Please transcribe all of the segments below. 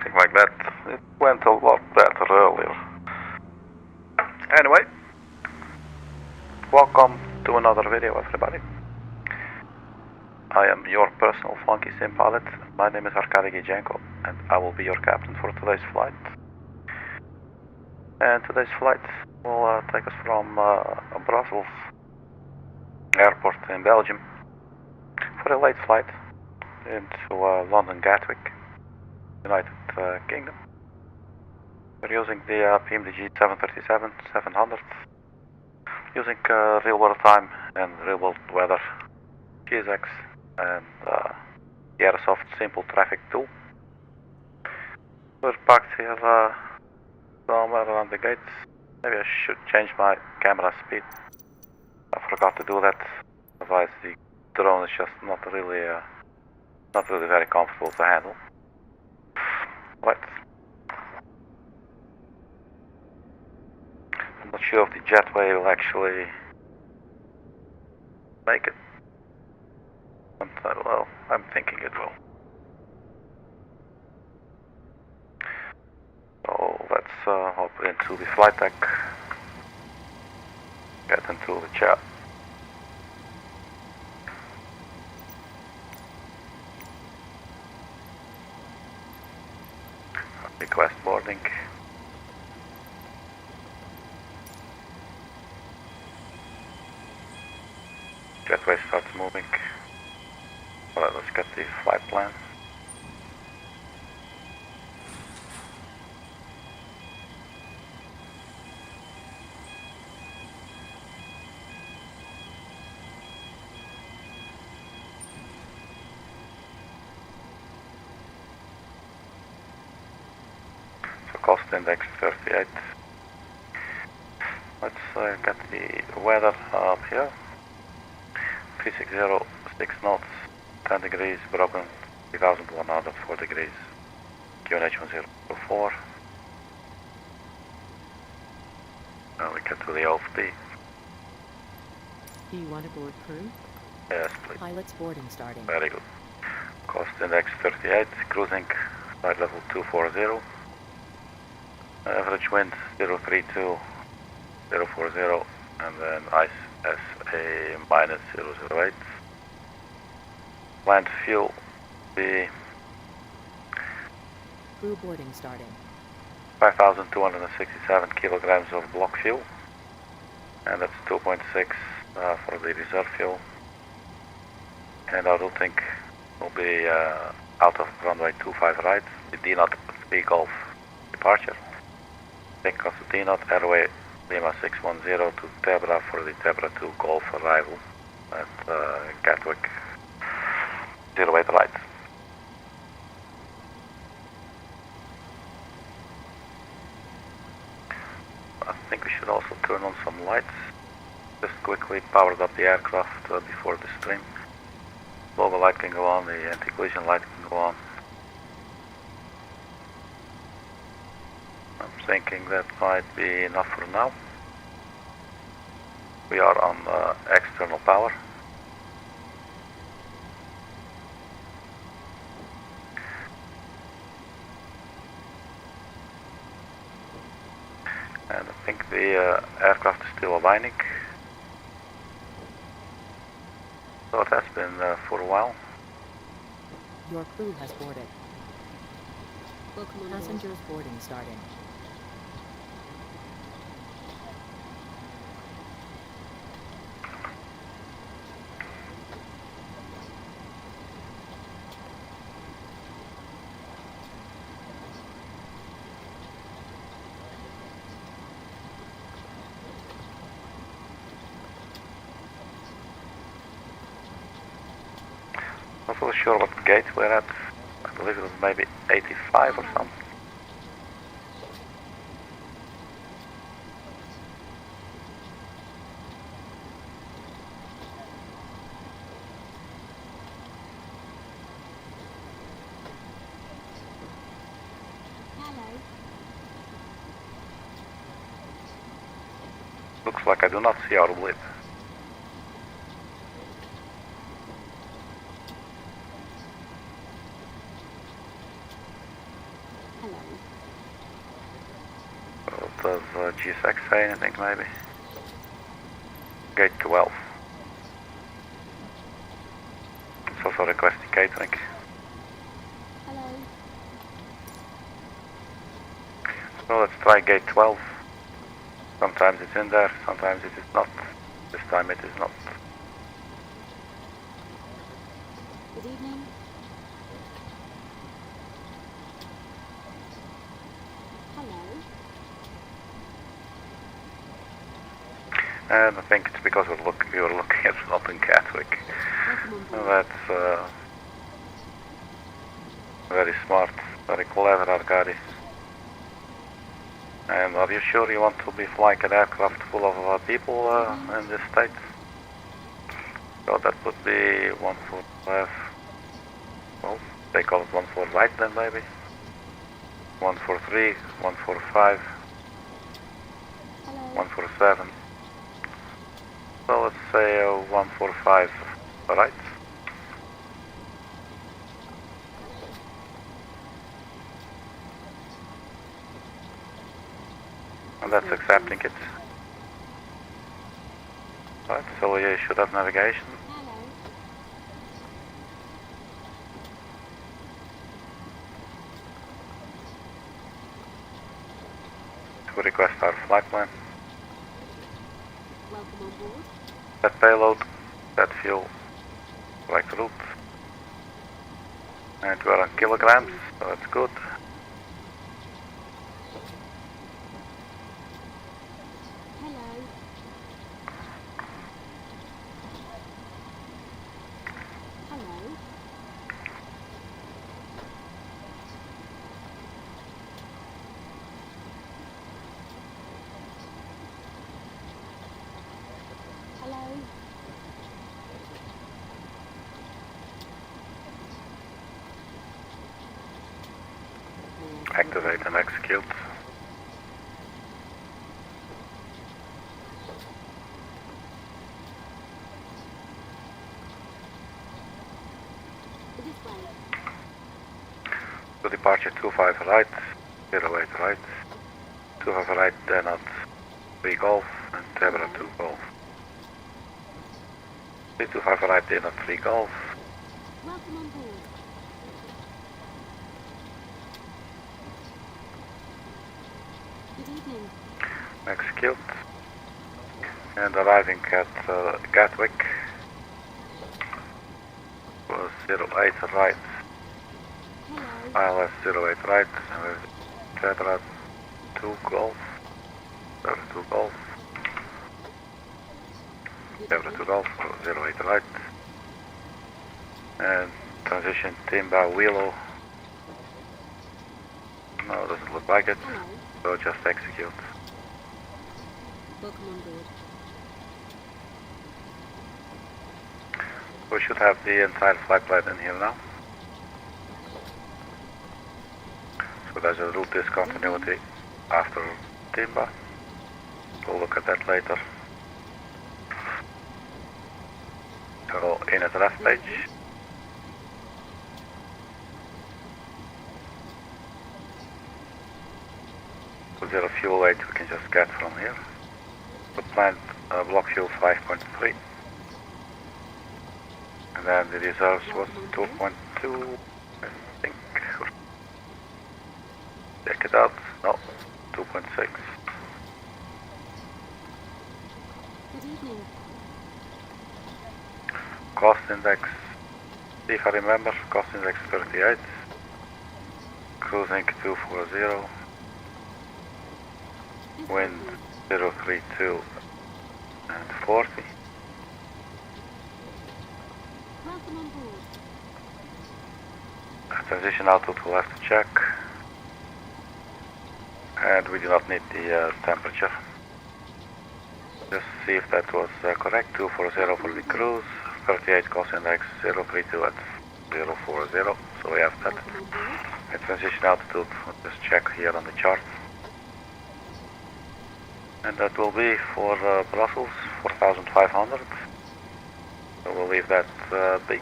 something like that. It went a lot better earlier. Anyway, welcome to another video, everybody. I am your personal funky sim pilot. My name is Arkady Gidzenko, and I will be your captain for today's flight. And today's flight will take us from Brussels airport in Belgium for a late flight into London Gatwick, United Kingdom. We're using the PMDG 737-700, using real world time and real world weather, GSX, and the Airsoft Simple Traffic tool. We're parked here somewhere around the gates. Maybe I should change my camera speed. I forgot to do that. Otherwise, the drone is just not really very comfortable to handle. Right. I'm not sure if the jetway will actually make it. Well, I'm thinking it will. So let's hop into the flight deck. Get into the chair. Request boarding. Jetway starts moving. Alright, let's get the flight plan. So cost index 38. Let's get the weather up here. 360, 6 knots, 10 degrees, broken, 3,104 degrees, QNH 104. Now we get to the OFD. Do you want to board crew? Yes, please. Pilot's boarding starting. Very good. Cost index 38, cruising flight level 240. Average wind 032, 040, and then ice SA minus 008. Land fuel be Crew boarding starting. 5,267 kilograms of block fuel, and that's 2.6 for the reserve fuel. And our routing will be out of runway 25 right, the DENUT 3 Golf departure. Take us to DENUT airway Lima 610 to TEBRA for the TEBRA 2 Golf arrival at Gatwick 08 right. I think we should also turn on some lights. Just quickly powered up the aircraft before the stream. Logo light can go on, the anti-collision light can go on. I'm thinking that might be enough for now. We are on external power. And I think the aircraft is still aligning. So it has been for a while. Your crew has boarded. Passengers boarding starting. Not really sure what gate we're at. I believe it was maybe 85 or something. Looks like I do not see our blip. does G6 say anything maybe? Gate 12. It's also requesting catering. Hello. So let's try gate 12. Sometimes it's in there, sometimes it is not. This time it is not. Good evening. Hello. And I think it's because we were looking at London Gatwick. Welcome on board. That's very smart, very clever, Arkady. And are you sure you want to be flying an aircraft full of people in this state? So that would be 145. Well, they call it 14 right then maybe. 143, 145, Hello. 147. So let's say 145 right. And that's accepting it. Right, so you should have navigation. Hello. To request our flight plan. Welcome on board. That payload, that fuel, correct route. And we're on kilograms, so that's good. Hello. Hello. Hello. Activate and execute. This way. To departure 25 right, 08 right, 25 right, DENUT 3 Golf, and TEBRA 2 Golf. 25 right, DENUT 3 Golf, Welcome on board. Good evening. execute. And arriving at Gatwick was 08 right, Hello. ILS 08 right, and TEBRA 2 Golf, TEBRA 2 Golf, Good TEBRA 2 evening. Golf, 08 right, and transition TEBRA Willow. No, doesn't look like it, Hello. so just execute. Welcome on board. We should have the entire flight plan in here now. So there's a route discontinuity after TEBRA. We'll look at that later. So in a draft page. Zero fuel weight we can just get from here. The plant block fuel 5.3. And then the reserves was 2.2, I think. Check it out. No, 2.6. Good evening. Cost index, see if I remember, cost index 38. Cruising 240. This Wind way, please. 032 and 40. Welcome on board. Transition altitude we'll have to check. And we do not need the temperature. Just see if that was correct. 240 for the cruise, 38 cost index, 032 at 040. So we have that. Welcome on board. And transition altitude, we'll just check here on the chart. And that will be for Brussels, 4,500. So we'll leave that be.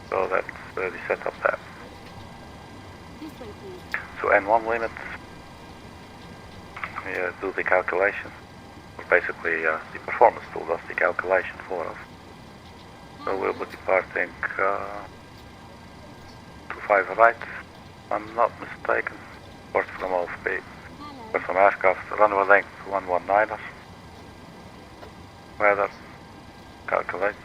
So that's the setup there. This way, please. So N1 limit we do the calculation. Basically, the performance tool does the calculation for us. So we'll be departing 25 right, if I'm not mistaken. Port from OFP. Port from aircraft, runway length 119er. Weather, calculate.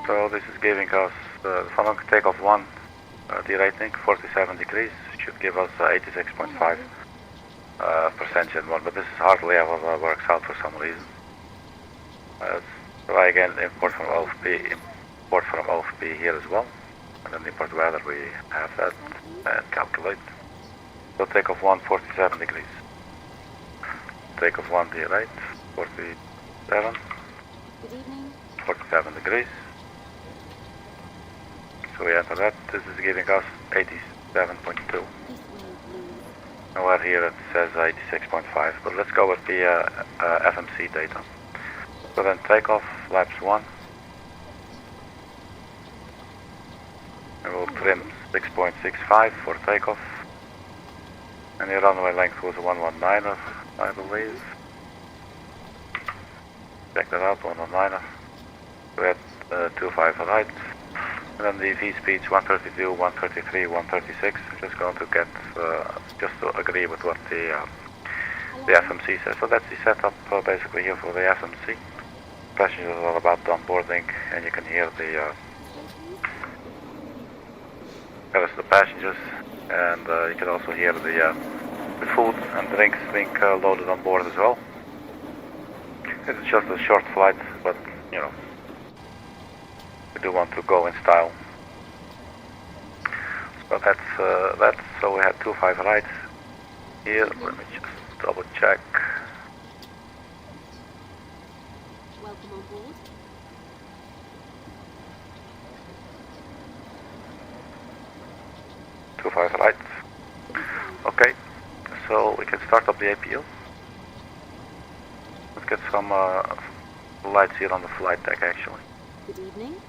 So this is giving us the following takeoff 1, derating 47 degrees, should give us 86.5% Gen 1, but this is hardly ever works out for some reason. Try again, import from OFP, import from OFP here as well, and then import weather, we have that, and calculate. So takeoff 1, 47 degrees. Takeoff 1, derate, 47. Good evening. 47 degrees. So we enter that. This is giving us 87.2. Nowhere here it says 86.5, but let's go with the FMC data. So then takeoff, flaps 1. And we'll trim 6.65 for takeoff. And the runway length was 119er, I believe. Check that out, 119er. We had 25 right. And then the V speeds 132, 133, 136. I'm just going to get, just to agree with what the FMC says. So that's the setup basically here for the FMC. Passengers are about done boarding, and you can hear the rest of the passengers, and you can also hear the food and drinks being loaded on board as well. It's just a short flight, but you know, we do want to go in style. So that's so we had 25 right here. Let me just double check. Welcome on board. Right. Okay, so we can start up the APU. Let's get some lights here on the flight deck actually. Good evening.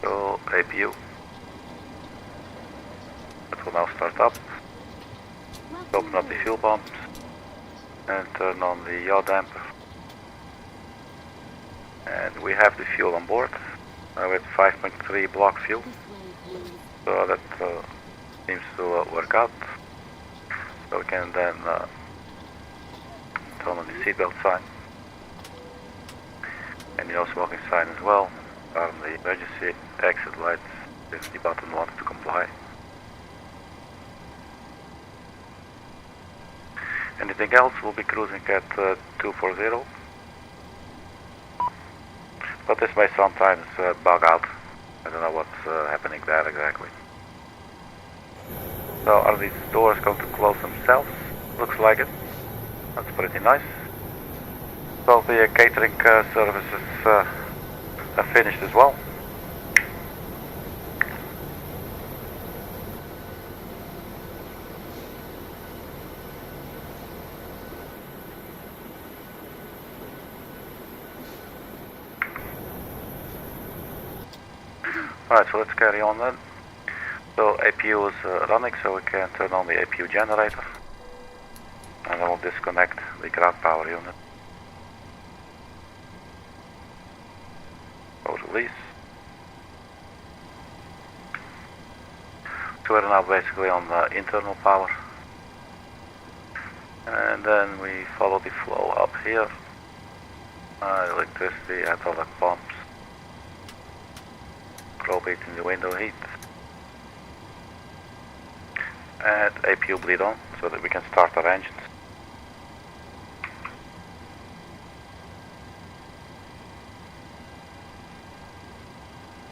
So APU. It will now start up. Open up the fuel pumps and turn on the yaw damper. And we have the fuel on board with 5.3 block fuel, so that seems to work out. So we can then turn on the seatbelt sign and the no smoking sign as well, on the emergency exit lights if the button wanted to comply. Anything else, we'll be cruising at 240. But this may sometimes bug out. I don't know what's happening there exactly. So are these doors going to close themselves? Looks like it. That's pretty nice. So the catering services are finished as well. Alright, so let's carry on then. So APU is running, so we can turn on the APU generator. And then we'll disconnect the ground power unit. So release. So we're now basically on internal power. And then we follow the flow up here. Electricity at all the pumps. Probate in the window heat. And APU bleed on so that we can start our engines.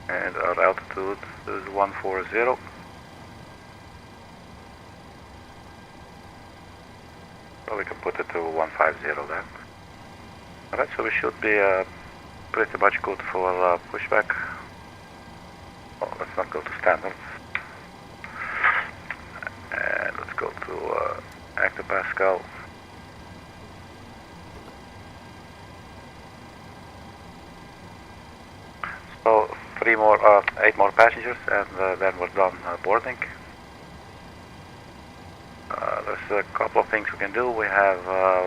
And our altitude is 140. So we can put it to 150 then. Alright, so we should be pretty much good for pushback. Oh, let's not go to standards. And let's go to active 8 more passengers, and then we're done boarding. There's a couple of things we can do. We have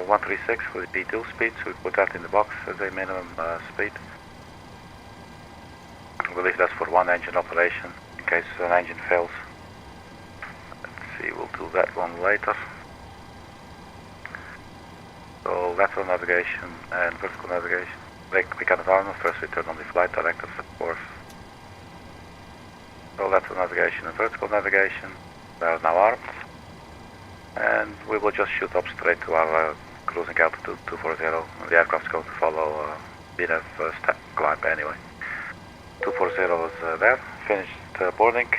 136 with D2 speed, so we put that in the box as a minimum speed. I believe that's for one engine operation, in case an engine fails. Let's see, we'll do that one later. So lateral navigation and vertical navigation. We can arm. First we turn on the flight directors, of course. So lateral navigation and vertical navigation, they are now armed. And we will just shoot up straight to our cruising altitude 240. And the aircraft's going to follow BNF step climb anyway. 240 is there, finished boarding.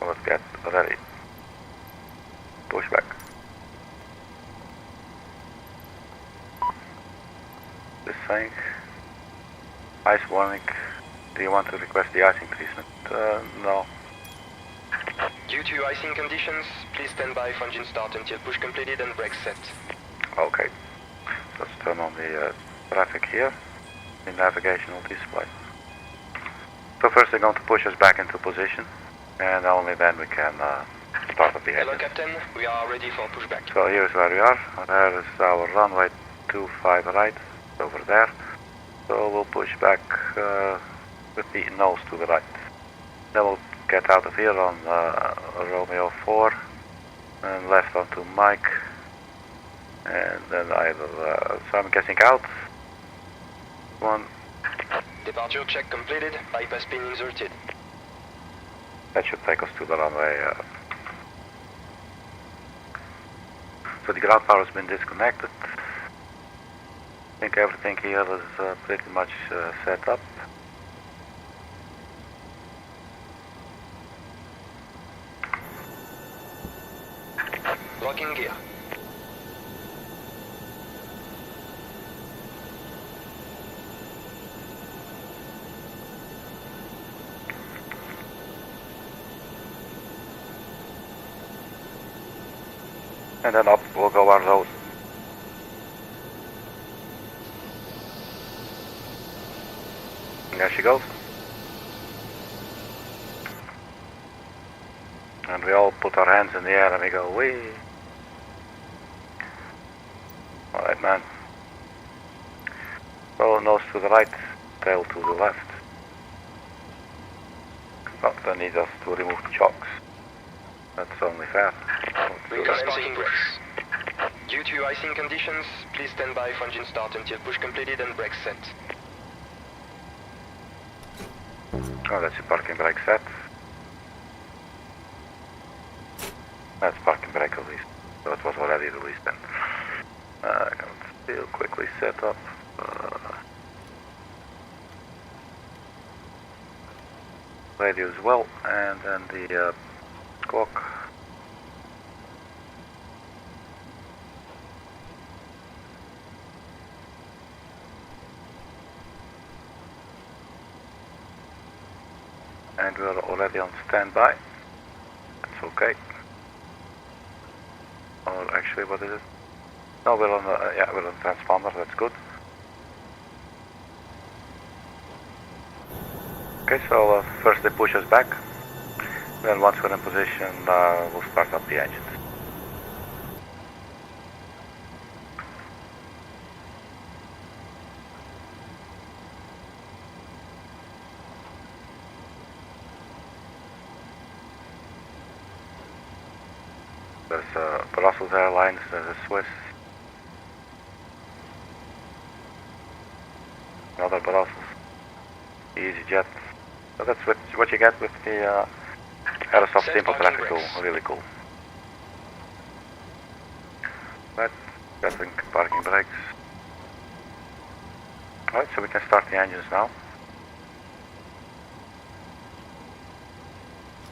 Let's get ready. Push back. This thing. Ice warning. Do you want to request the icing treatment? No. Due to icing conditions, please stand by for engine start until push completed and brakes set. Okay. Let's turn on the traffic here. The navigational display. So first they're going to push us back into position, and only then we can start up the engine. Hello Captain, we are ready for pushback. So here's where we are. There is our runway 25 right, over there. So we'll push back with the nose to the right. Then we'll get out of here on Romeo 4 and left onto Mike. And then either, so I'm guessing out. One. Departure check completed, bypass pin inserted. That should take us to the runway. So the ground power has been disconnected. I think everything here is pretty much set up. Locking gear. And then up will go our nose. And there she goes. And we all put our hands in the air and we go, wee. Alright, man. So nose to the right, tail to the left. Not the need us to remove the chocks. That's only fair. Commencing brakes. Due to icing conditions, please stand by for engine start until push completed and brakes set. Oh, that's the parking brake set. That's parking brake released. So it was already released then. I can still quickly set up. Radio as well, and then the clock. And we're already on standby. That's okay. Or actually, what is it? No, we're on yeah, we're on transponder. That's good. Okay, so first they push us back. Then once we're in position, we'll start up the engines. There's Brussels Airlines, there's a Swiss, another Brussels, EasyJet. So that's what you get with the Aerosoft Simple Traffic tool, really cool. Right, setting parking brakes. Alright, so we can start the engines now.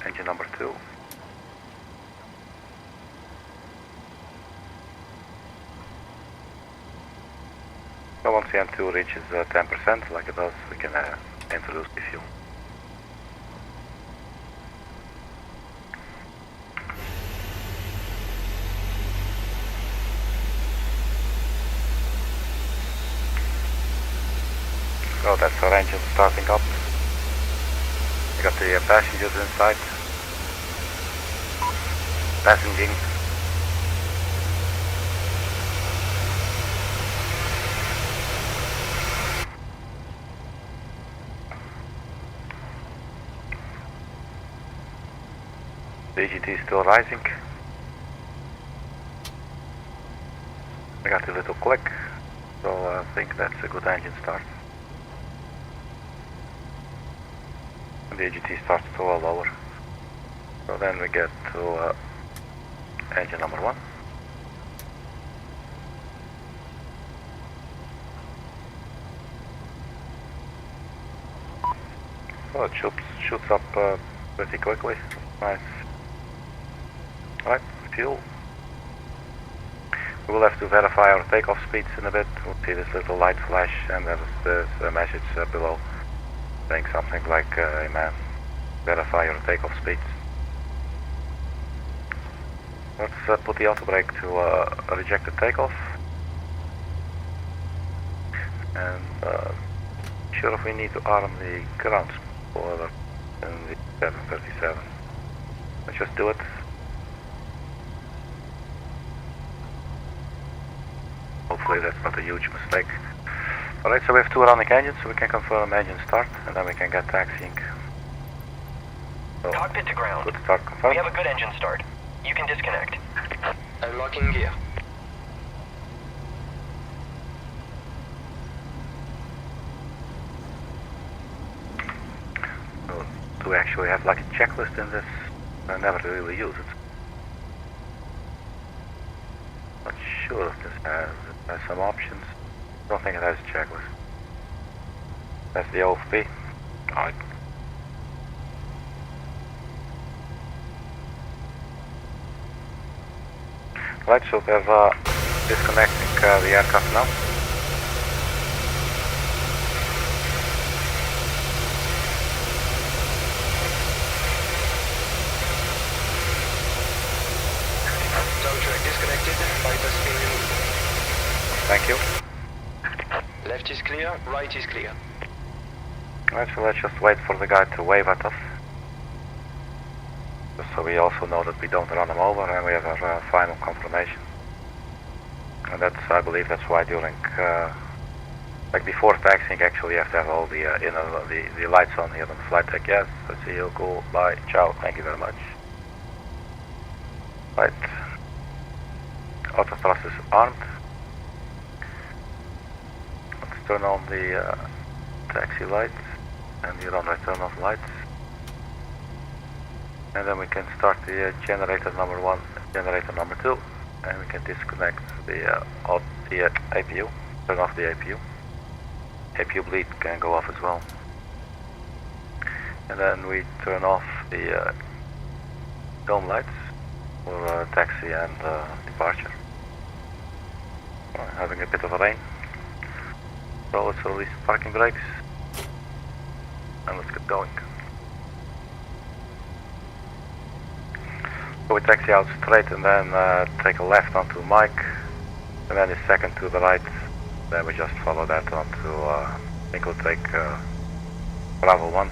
Engine number 2. So once the M2 reaches 10%, like it does, we can introduce the fuel. Oh, that's our engine starting up. We got the passengers inside. Passenging. The EGT is still rising. I got a little click, so I think that's a good engine start. And the EGT starts to roll lower. So then we get to engine number 1. Well, it shoots up pretty quickly. Nice. Right, fuel. We will have to verify our takeoff speeds in a bit. We'll see this little light flash, and there's a message below saying something like, hey man, verify your takeoff speeds. Let's put the auto brake to reject the takeoff. And sure if we need to arm the ground spoiler in the 737. Let's just do it. Hopefully that's not a huge mistake. Alright, so we have 2 running engines, so we can confirm engine start, and then we can get taxiing. So, Cockpit to ground. good start confirmed. We have a good engine start. You can disconnect. Unlocking gear. So, do we actually have like a checklist in this? I never really use it. Not sure if this has some options. Don't think it has a checklist. That's the OFP. Alright. Right, so they're disconnecting the aircraft now. Tow track disconnected, bypass pin removed. Thank you. Left is clear, right is clear. Right, so let's just wait for the guy to wave at us. Just so we also know that we don't run him over and we have our final confirmation. And that's, I believe that's why during, like before taxiing actually you have to have all the, the lights on here on the flight deck. Yes, let's see you, cool, bye, ciao, thank you very much. Right. Auto thrust is armed. Let's turn on the taxi lights and the runway turn off lights. And then we can start the generator number 1, generator number 2, and we can disconnect the APU, turn off the APU. APU bleed can go off as well. And then we turn off the dome lights for taxi and departure. Having a bit of a rain. So let's release the parking brakes and let's get going. So we taxi out straight and then take a left onto Mike, and then a second to the right. Then we just follow that onto, I think we'll take Bravo 1.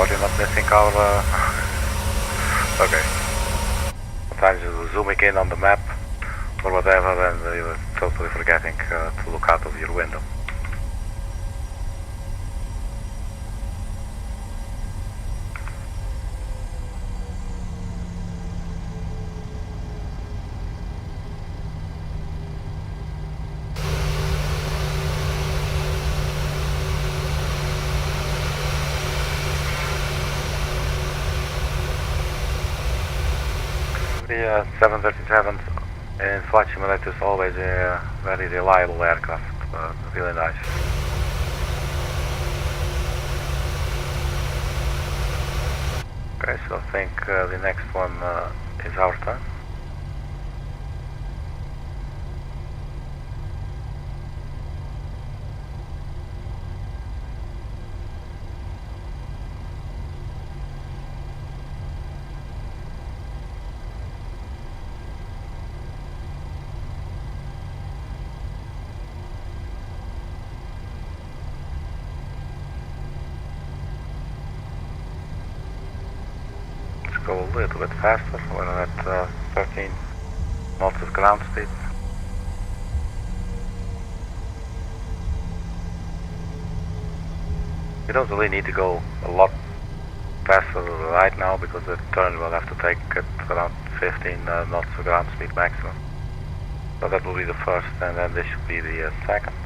You're not missing our, okay. Sometimes you're zooming in on the map or whatever and you're totally forgetting to look out of your window. The 737 in flight simulator is always a very reliable aircraft, really nice. Okay, so I think the next one is our turn. Go a little bit faster. We're at 13 knots of ground speed. You don't really need to go a lot faster to the right now because the turn will have to take at around 15 knots of ground speed maximum. So that will be the first, and then this should be the second.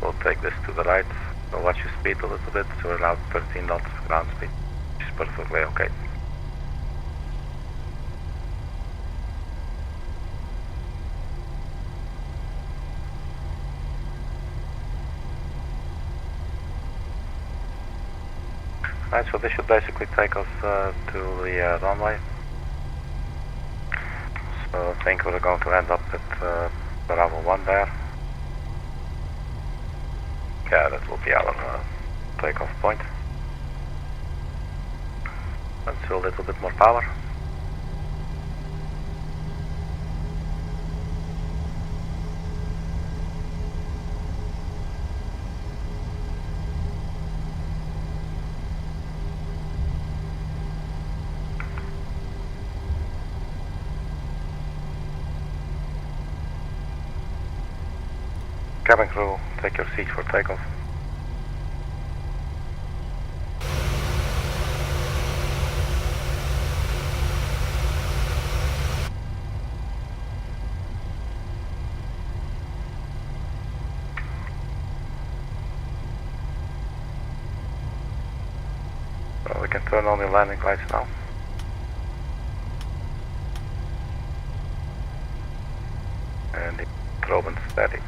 We'll take this to the right. So watch your speed a little bit. So we're now 13 knots of ground speed, which is perfectly okay. Right, so this should basically take us to the runway. So I think we're going to end up at Bravo 1 there. Yeah, that will be our takeoff point. Let's do a little bit more power. Cabin crew, take your seat for takeoff. So we can turn on the landing lights now. And the probe steady.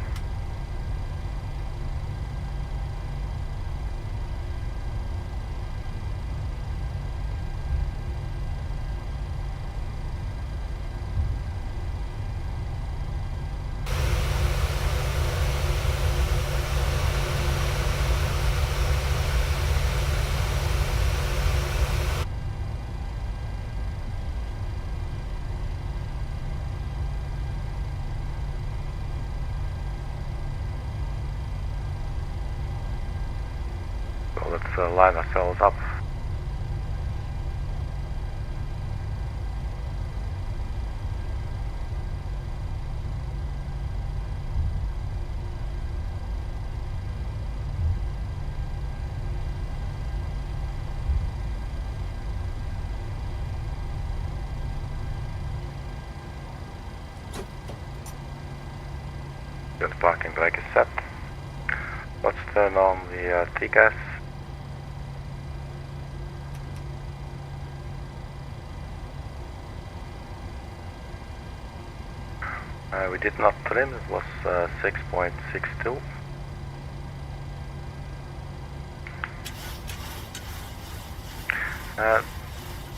So let's line ourselves up. The parking brake is set. Let's turn on the T-gas. We did not trim, it was 6.62.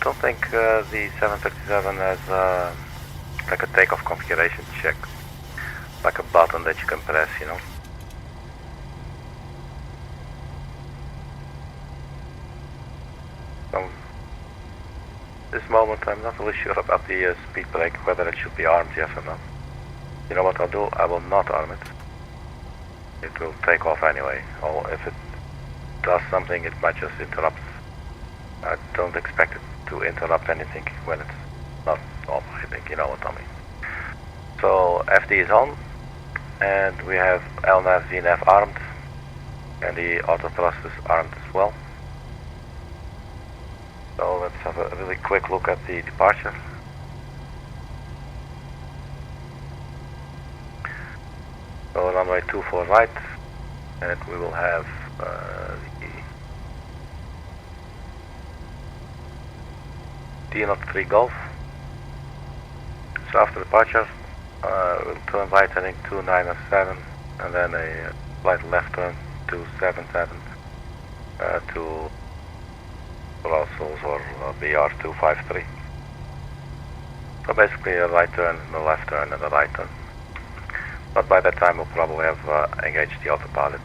Don't think the 737 has like a takeoff configuration check, like a button that you can press, you know. So, this moment I'm not really sure about the speed brake, whether it should be armed, yes or no. You know what I'll do? I will not arm it. It will take off anyway. Or if it does something, it might just interrupt. I don't expect it to interrupt anything when it's not off, I think, you know what I mean. So FD is on, and we have LNAV, VNAV armed, and the auto thrust is armed as well. So let's have a really quick look at the departure. So runway 24 right, and we will have the DENUT 3 Golf. So after departure, we'll turn right heading 297, and then a slight left turn 277 to Brussels or BR253. So basically a right turn and a left turn and a right turn. But by that time we'll probably have engaged the autopilot.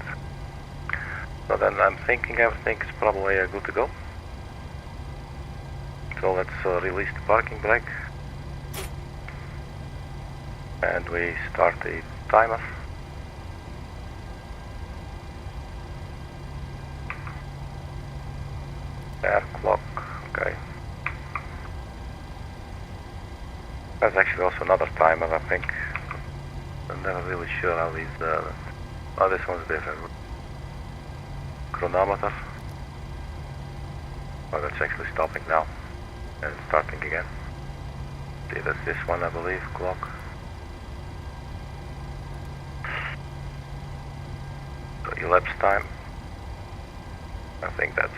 So then I'm thinking everything is probably good to go. So let's release the parking brake. And we start the timer. Air clock, okay. There's actually also another timer, I think. I'm never really sure how these, oh, this one's different. Chronometer. Oh, that's actually stopping now. And starting again. See, that's this one, I believe, clock. So elapsed time. I think that's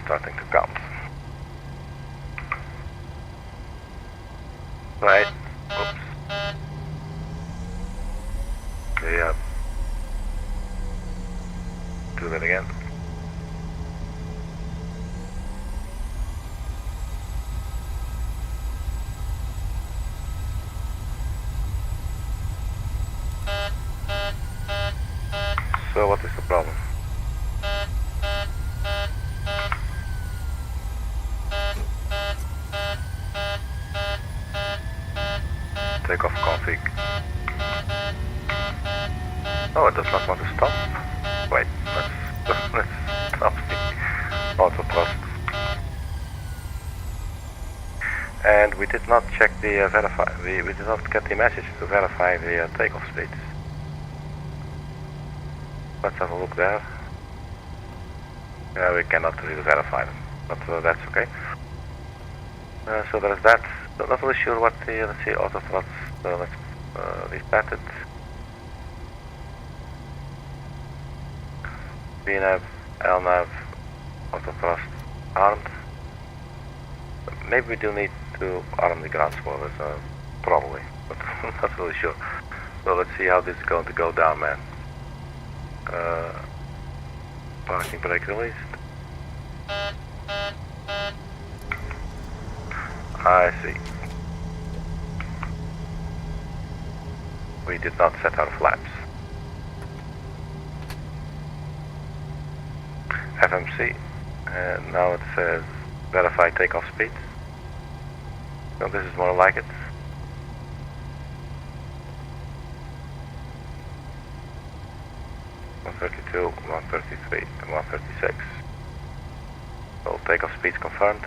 starting to count. Right. Oops. Yeah. Do that again. So what is the problem? Takeoff config. Oh, it does not want to stop. Wait, let's stop the auto thrust. And we did not check the verify. We did not get the message to verify the takeoff speeds. Let's have a look there. Yeah, we cannot really verify them, but that's okay. So there's that. Not really sure what the, let's see, auto thrust, let's reset it. VNAV, LNAV, auto thrust, armed. Maybe we do need to arm the ground spoilers, probably, but not really sure. So let's see how this is going to go down, man. Parking brake released. I see. We did not set our flaps. FMC, and now it says verify takeoff speed. So this is more like it. (132, 133, and 136). So takeoff speeds confirmed.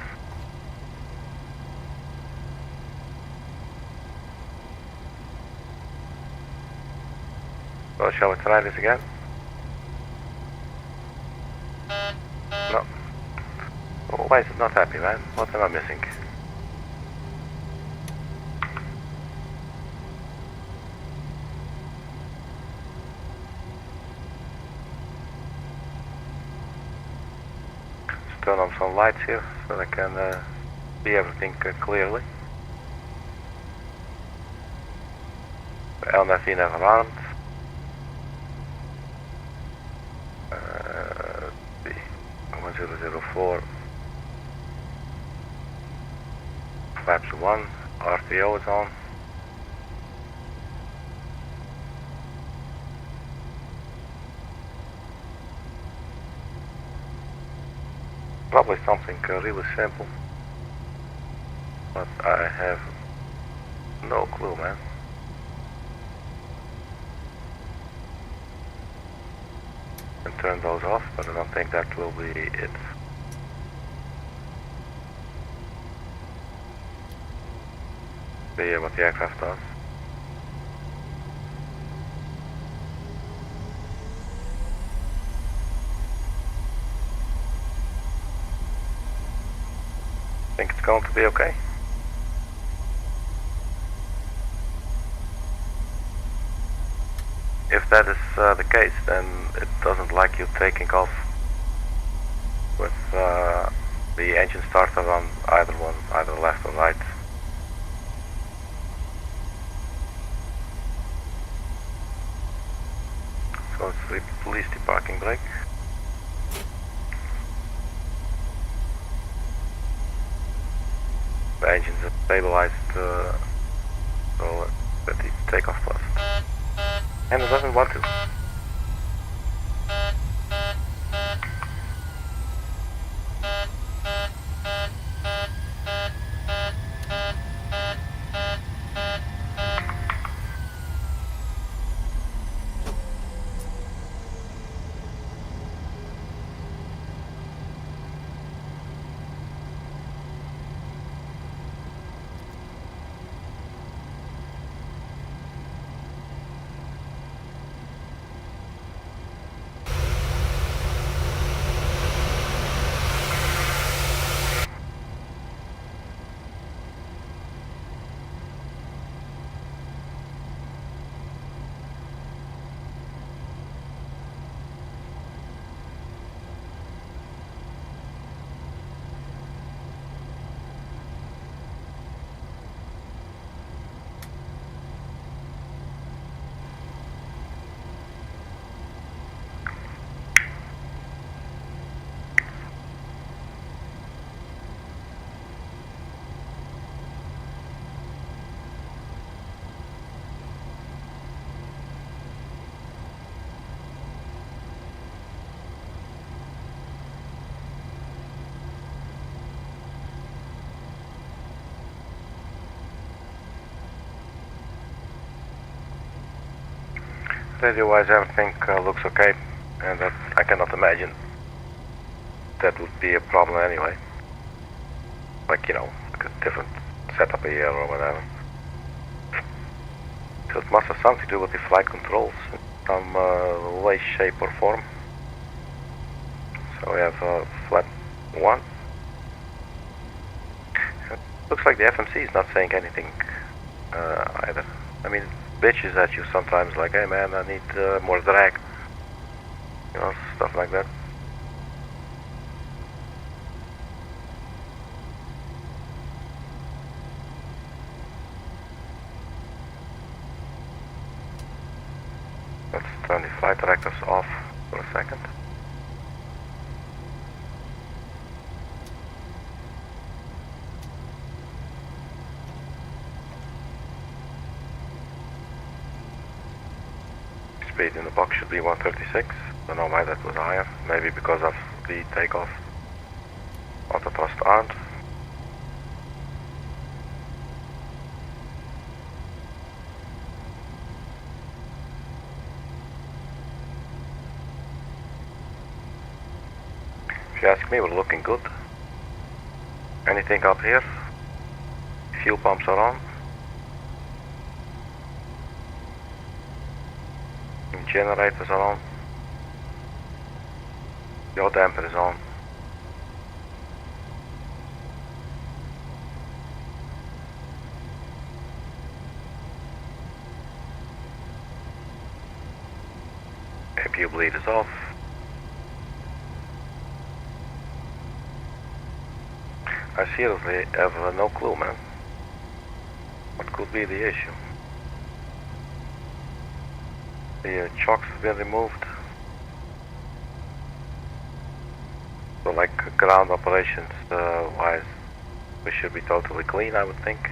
So shall we try this again? No. Oh, why is it not happy, man? What am I missing? Let's turn on some lights here so I can see everything clearly. LNAV never armed. 1004. Flaps 1. RTO is on. Probably something really simple, but I have no clue, man. And turn those off, but I don't think that will be it. See what the aircraft does. Think it's going to be okay. If that is the case, then it doesn't like you taking off with the engine starter on either one, either left or right. So let's release the parking brake. engines are stabilized so that the takeoff plus. And it doesn't want to. Radio-wise, everything looks okay, and that I cannot imagine that would be a problem anyway. Like, you know, like a different setup here or whatever. So it must have something to do with the flight controls in some way, shape or form. So we have flat 1. It looks like the FMC is not saying anything either. I mean, bitches at you sometimes, like, hey man, I need more drag, you know, stuff like that. Let's turn the flight directors off for a second. Speed in the box should be 136. Don't know why that was higher. Maybe because of the takeoff. Auto thrust armed. If you ask me, we're looking good. Anything up here? Fuel pumps are on. Generators are on. Your damper is on. APU bleed is off. I seriously have no clue, man. What could be the issue? The chocks have been removed. So like ground operations wise, we should be totally clean, I would think.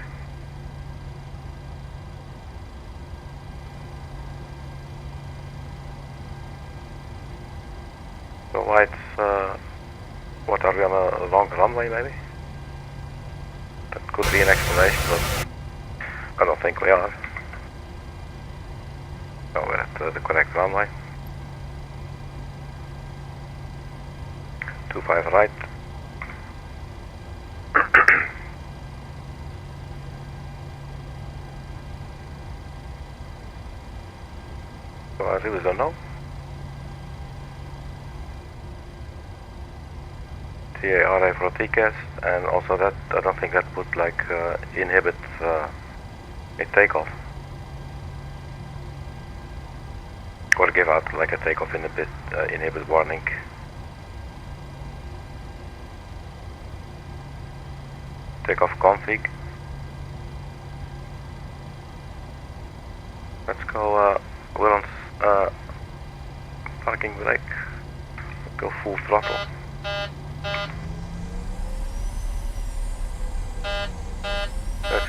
The lights, what, are we on a long runway maybe? That could be an explanation, but I don't think we are. No, we're at the correct runway. 25 right. So I really don't know. TARA for TCAS, and also that I don't think that would like inhibit a takeoff. Or give out like a takeoff inhibit warning. Takeoff config. Let's go, we're on parking brake. Go full throttle.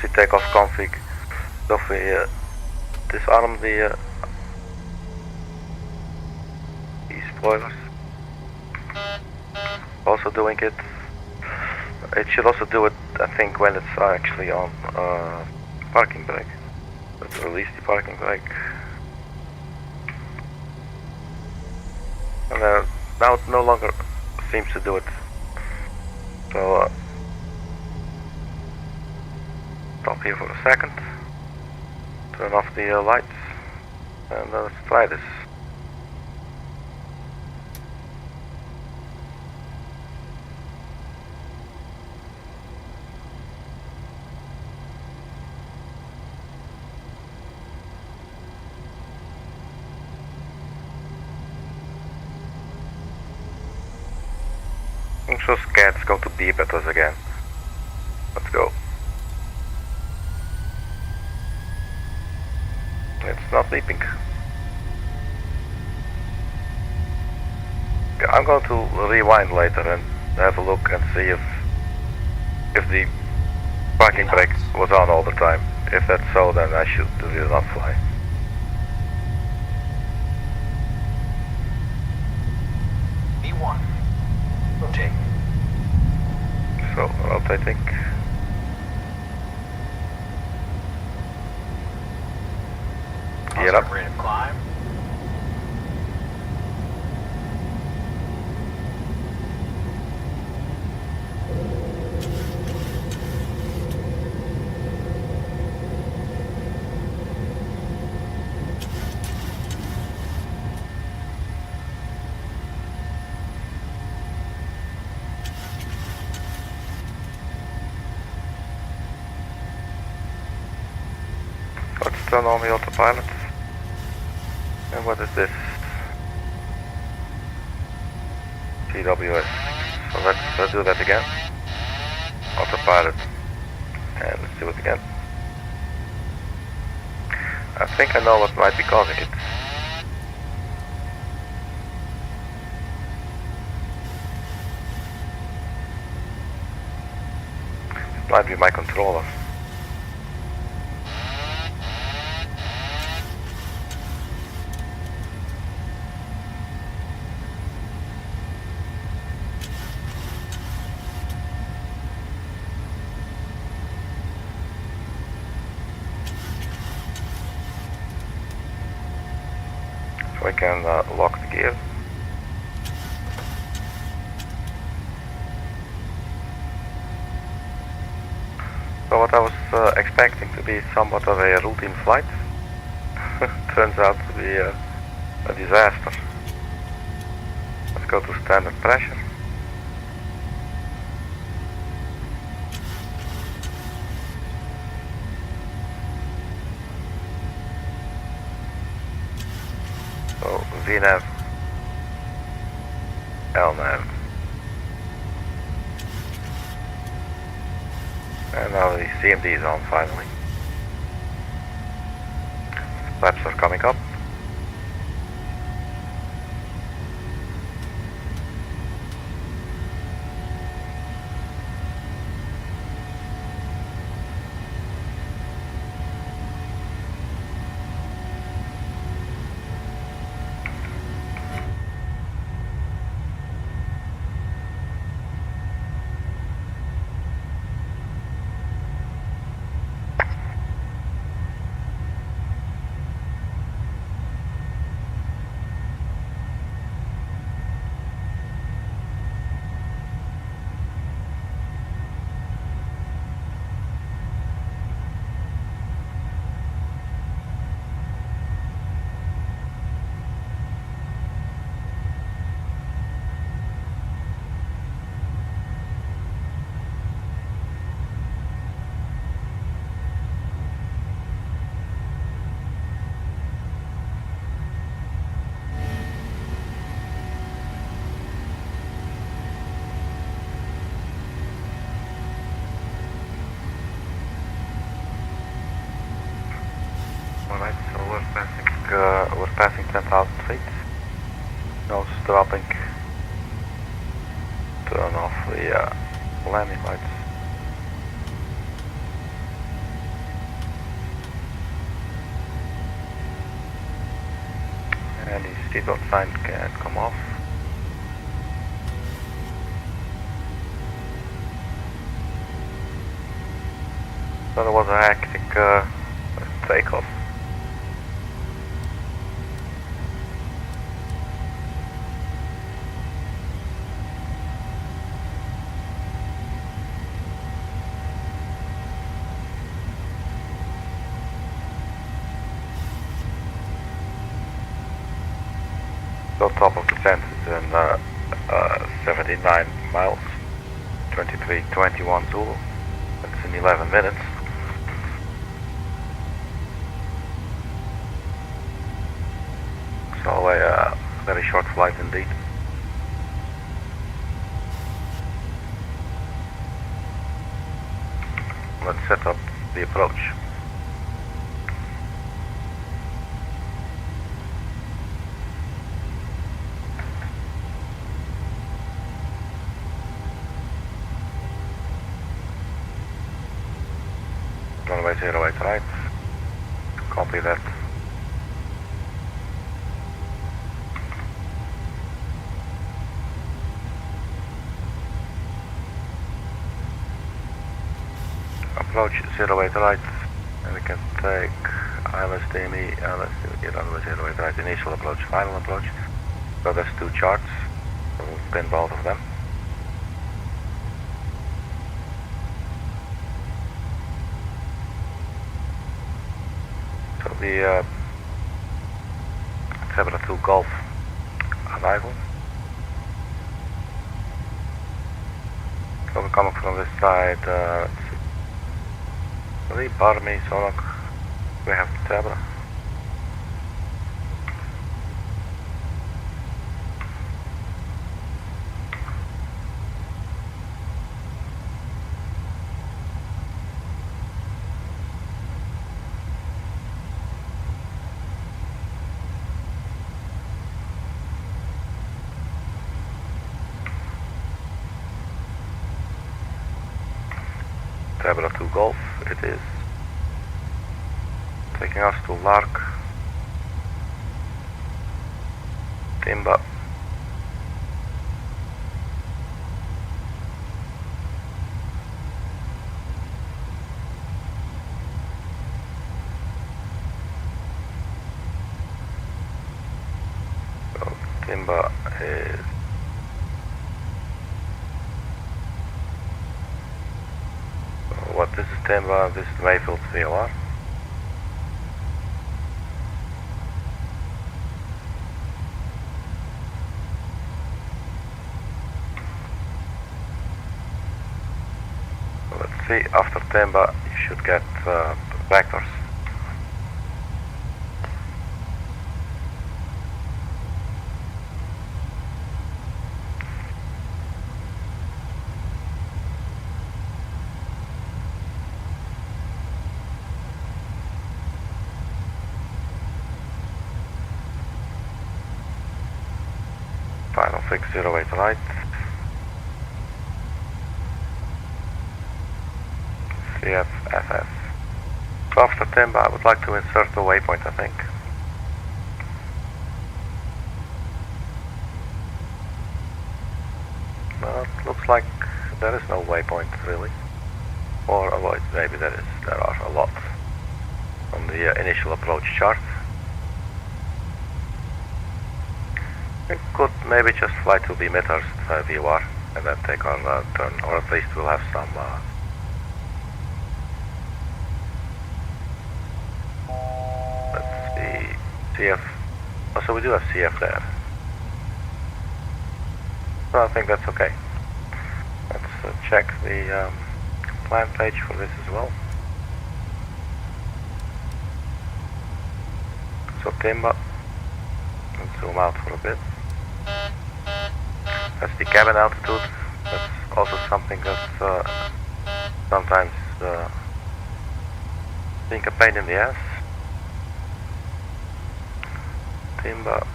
emergency takeoff config. So if we disarm the spoilers. Also doing it. It should also do it, I think, when it's actually on parking brake. Let's release the parking brake. And now it no longer seems to do it. So stop here for a second. Turn off the lights. And let's try this. I'm so scared it's going to beep at us again. Let's go. It's not beeping. Okay, I'm going to rewind later and have a look and see if the parking brake was on all the time. If that's so, then I should really not fly. B1. Rotate. So, rotating. Gear up. Rate of climb. Let's turn on the autopilot. And what is this? TWS. So let's do that again. Autopilot. And let's do it again. I think I know what might be causing it. It might be my controller. So I can lock the gear. So what I was expecting to be somewhat of a routine flight turns out to be a disaster. Let's go to standard pressure. So VNAV, LNAV, and now the CMD is on finally. Flaps are coming up. Alright, so we're passing 10,000 feet. Nose dropping. Turn off the landing lights. And the seatbelt sign can come off. So there was a hectic takeoff. So top of descent is in 79 miles, 23:21 Zulu. That's in 11 minutes. So a very short flight indeed. Let's set up the approach. Runway 08 right. Copy that. Approach 08 right, and we can take ILS DME, ILS runway 08 right, initial approach, final approach. So that's 2 charts, so we'll pin both of them. So the TEBRA 2 Golf arrival. So we're coming from this side, pardon me, so long we have TEBRA. TEBRA 2 Golf, it is taking us to Lark, Timba, so Timba is what this is Timba, this is Mayfield VOR. Let's see, after Timba you should get vectors. Final fix 08 right. CFFF. So after Timba I would like to insert a waypoint, I think. Well, it looks like there is no waypoint really. Or maybe there is. There are a lot on the initial approach chart. We could maybe just fly to the Midhurst VOR and then take our turn, or at least we'll have some let's see, CF, oh, so we do have CF there. So I think that's okay. Let's check the plan page for this as well. So Timba, let's zoom out for a bit. That's the cabin altitude. That's also something that's sometimes being a pain in the ass. Timba.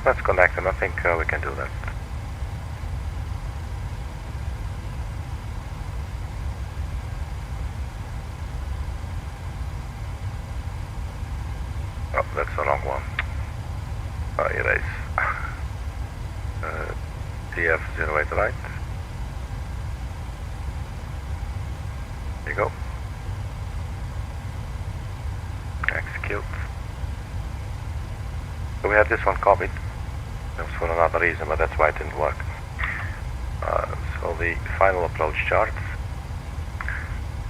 Let's connect and I think we can do that. that's the wrong one. Erase. TF08 right. There you go. Execute. So we had this one copied. That was for another reason, but that's why it didn't work. So the final approach chart.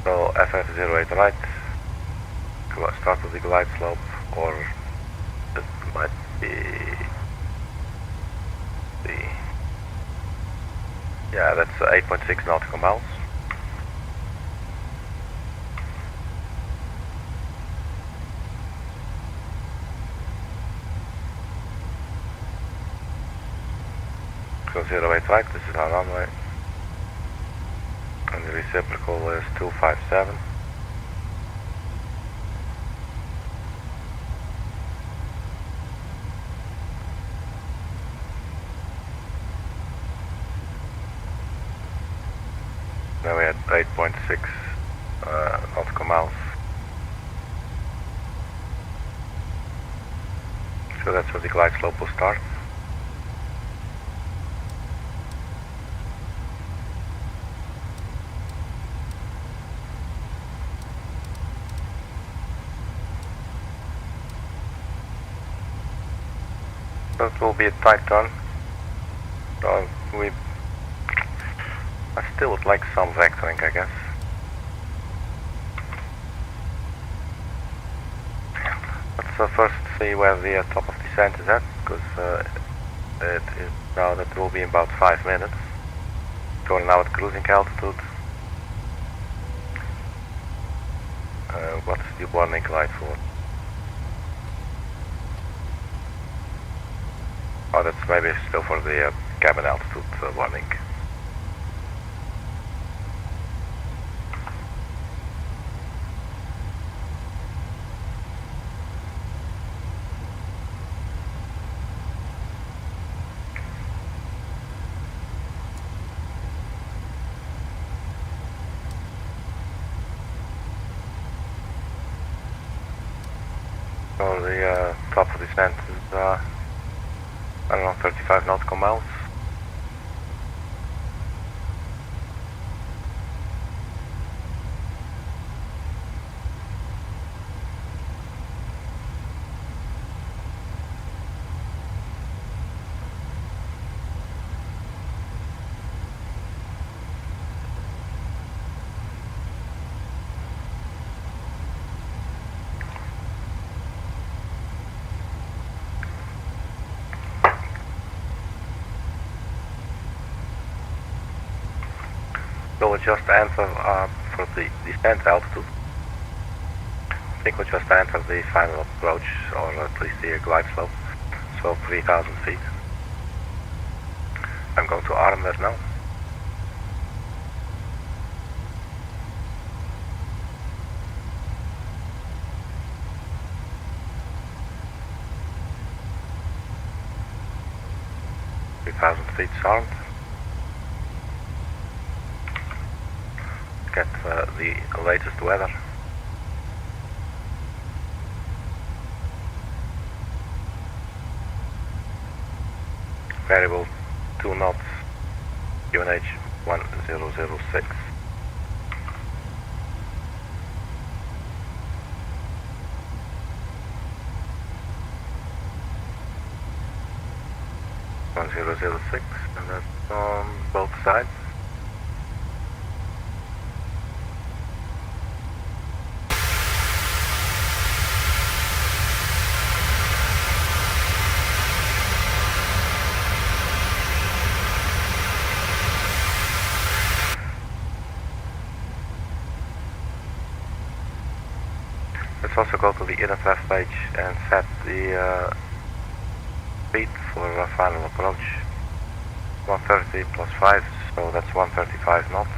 So FF08 right. Start with the glide slope, or it might be the, yeah, that's 8.6 nautical miles. So 08 right, this is our runway, and the reciprocal is 257. Now we had 8.6 nautical miles. So that's where the glide slope will start. So it will be a tight turn. So I still would like some vectoring, I guess. Let's first see where the top of descent is at, because it is now that will be in about 5 minutes. Going now at cruising altitude. What's the warning light for? Oh, that's maybe still for the cabin altitude warning. So the top of descent is, I don't know, 35 nautical miles. So we'll just enter for the descent altitude. I think we'll just enter the final approach, or at least the glide slope. So 3,000 feet. I'm going to arm that now. Feet armed. Get the latest weather. Variable 2 knots, UNH 1006. And that's on both sides. Let's also go to the InnoTraf page and set the speed for final approach. 130 plus 5, so that's 135 knots.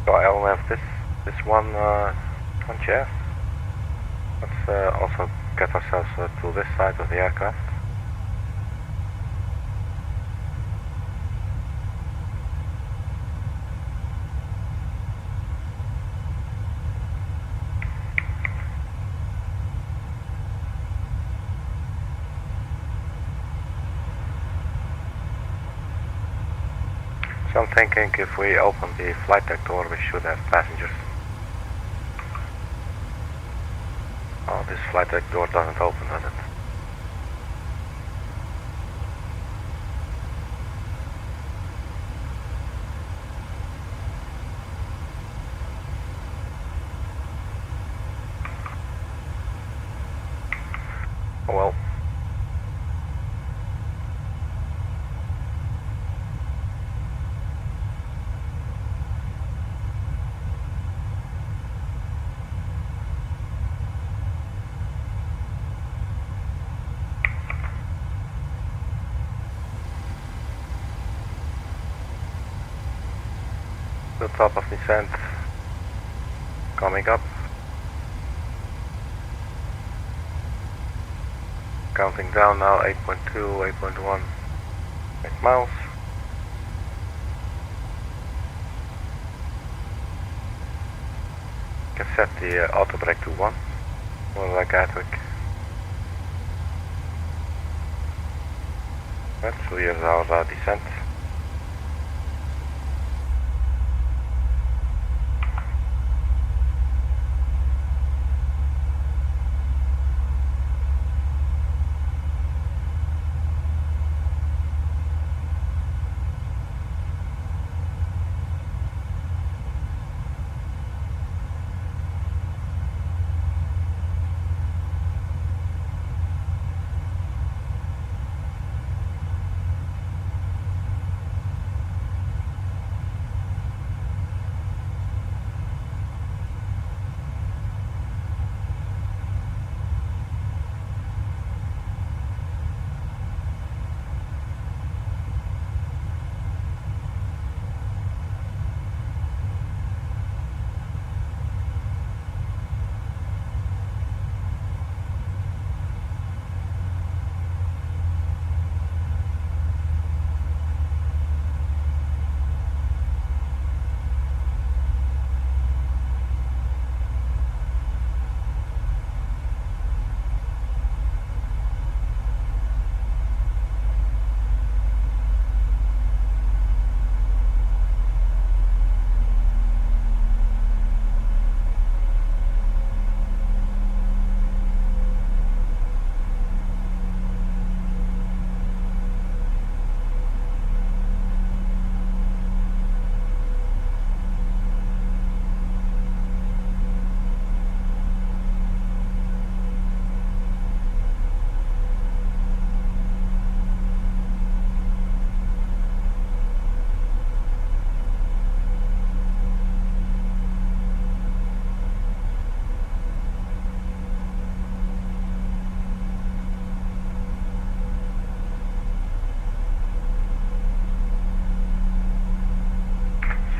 So I only have this one chair. Let's also get ourselves to this side of the aircraft. So I'm thinking if we open the flight deck door, we should have passengers. Oh, this flight deck door doesn't open, does it? Oh well. The top of descent coming up. Counting down now, 8.2, 8.1, 8 miles. Can set the auto brake to 1, more like Gatwick. Right, so here's our descent.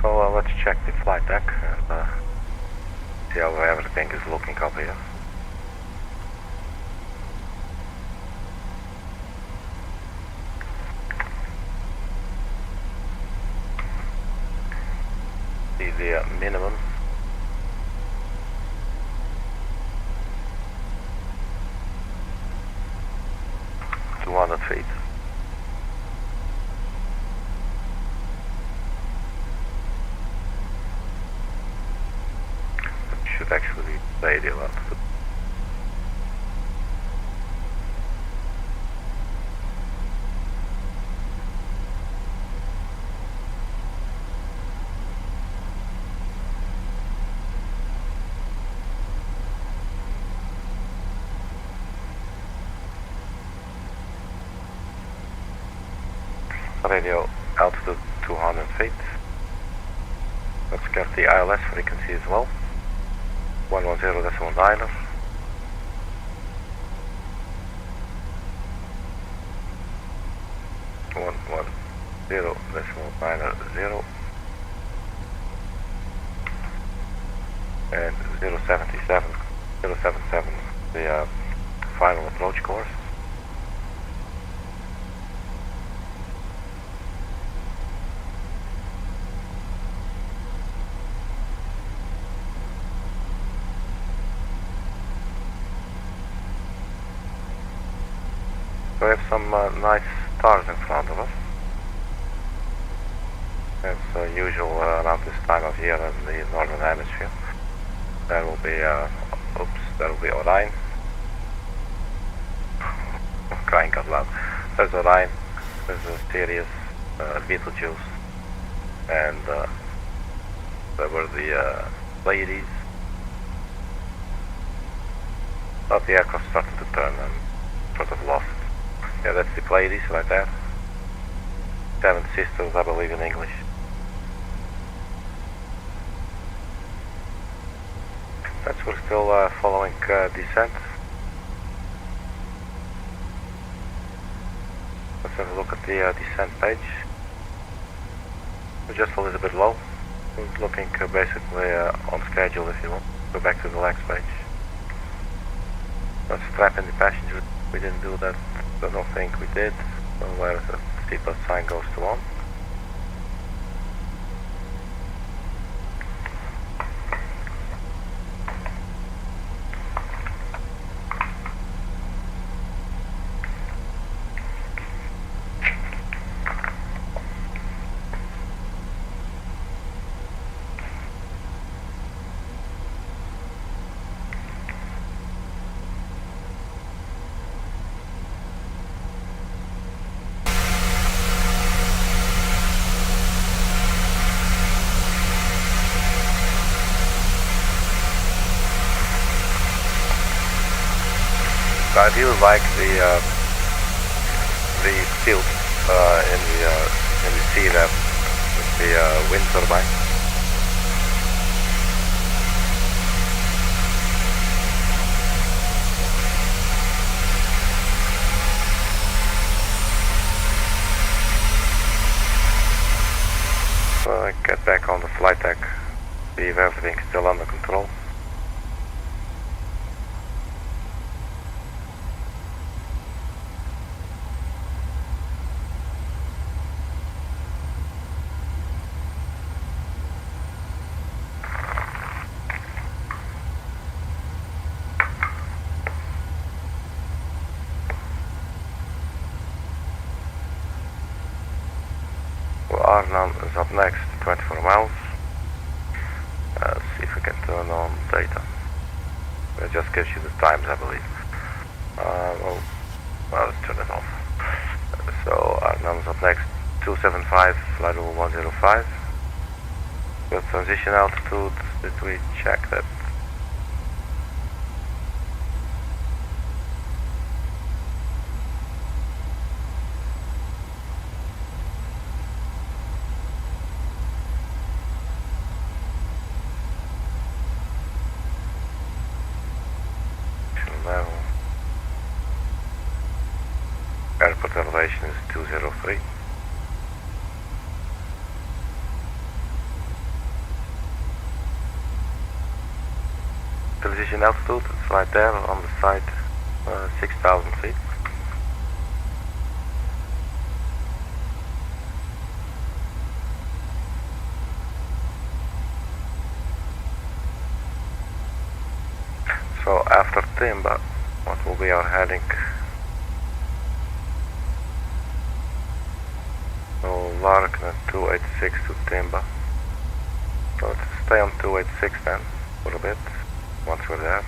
So let's check the flight deck and see how everything is looking up here. See the minimum. feet. Should actually play the amount. Radio altitude 200 feet. Let's get the ILS frequency as well. 110.9. .90. and 077, 077 the final approach course. We have some nice stars in front of us. As usual around this time of year in the northern hemisphere. There will be, there will be Orion. I'm crying out loud. There's Orion, there's Sirius, Betelgeuse, and there were the Pleiades. But the aircraft started to turn and sort of lost it. Yeah, that's the Pleiades right there. Seven Sisters, I believe in English. That's we're still following descent. Let's have a look at the descent page. We're just a little bit low. We're looking basically on schedule if you want. Go back to the next page. Let's strap in the passengers. We didn't do that. I don't think we did. So where the seatbelt sign goes to on. I really like the tilt in the sea there with the wind turbine. So I get back on the flight deck, see if everything's still under control. Arnhem is up next, 24 miles. Let's see if we can turn on data. It just gives you the times, I believe. Well, let's turn it off. So Arnhem is up next, 275, flight level 105. The transition altitude, did we check that? Airport elevation is 203. Transition altitude, it's right there on the side, 6,000 feet. So after TEBRA, what will be our heading? Larkin 286 to TEBRA. So let's stay on 286 then for a bit, once we're there.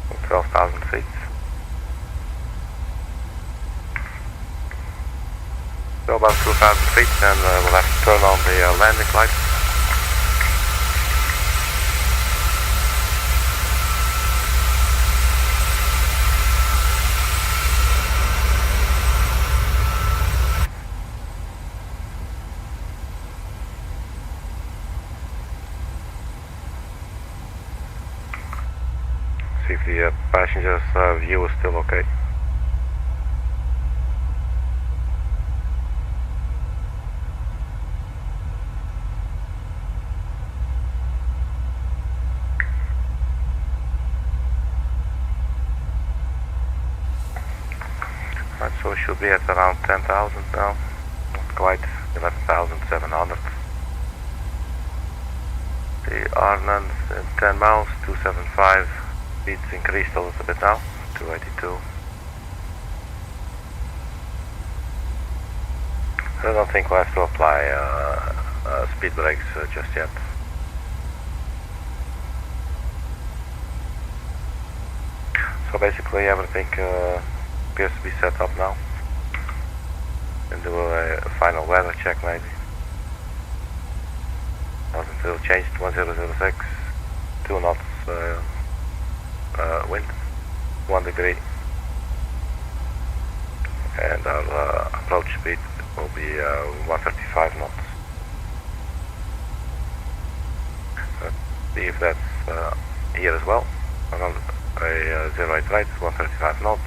So 12,000 feet. So about 2,000 feet, then we'll have to turn on the landing lights. See if the passengers' view is still okay. Right, so we should be at around 10,000 now. Not quite, 11,700. The Arnhem in 10 miles, 275. Speeds increased a little bit now, 282. I don't think we'll have to apply speed brakes just yet. So basically everything appears to be set up now. And do a final weather check maybe. Until changed 1006, 2 knots wind, 1 degree. And our approach speed will be 135 knots. See if that's here as well. Around a 08 right, 135 knots.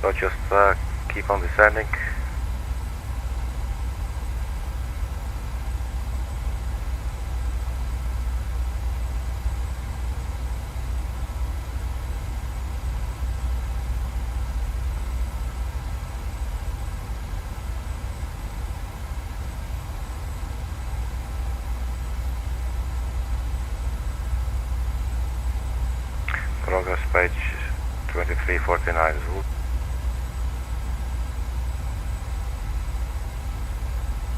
So just keep on descending. Progress page 2349 is good.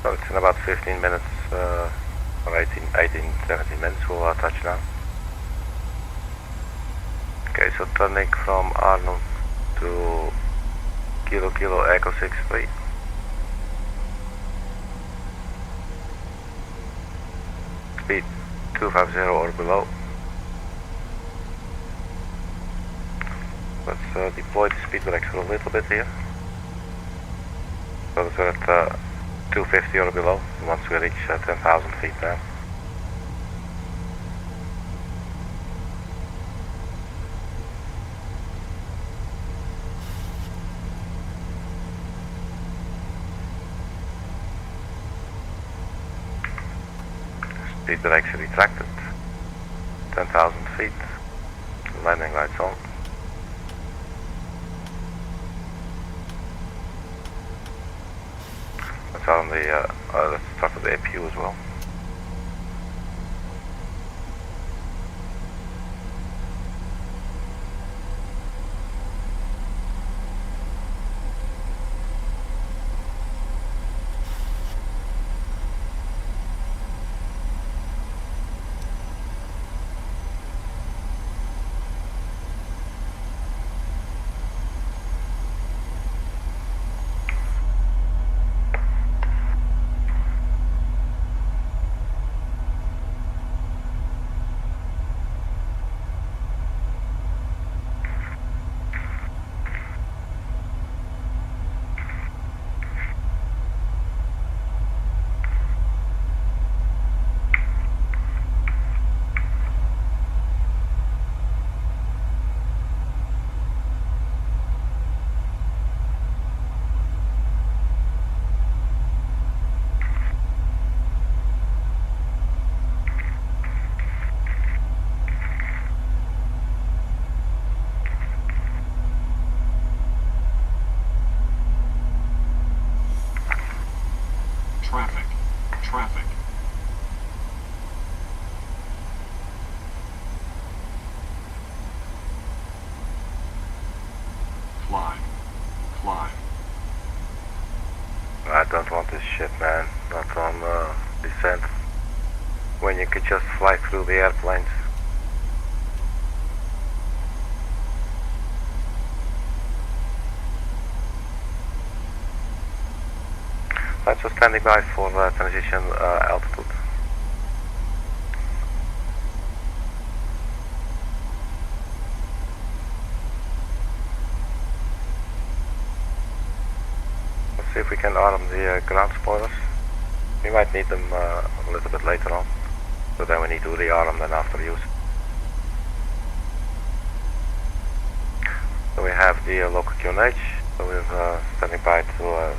So it's in about 15 minutes, or 18, 17 minutes we'll touch down. Okay, so turning from Arnhem to Kilo Echo 63. Speed 250 or below. Let's deploy the speed brakes for a little bit here. So that we're at 250 or below once we reach 10,000 feet down. Speed brakes are retracted. 10,000 feet. Landing lights on. Let's start on the let's start with the APU as well. Traffic. Climb. I don't want this shit, man. Not on descent. When you could just fly through the airplanes. Right, so standing by for transition altitude. Let's see if we can arm the ground spoilers. We might need them a little bit later on, so then we need to rearm them after use. So we have the local QNH, so we're standing by to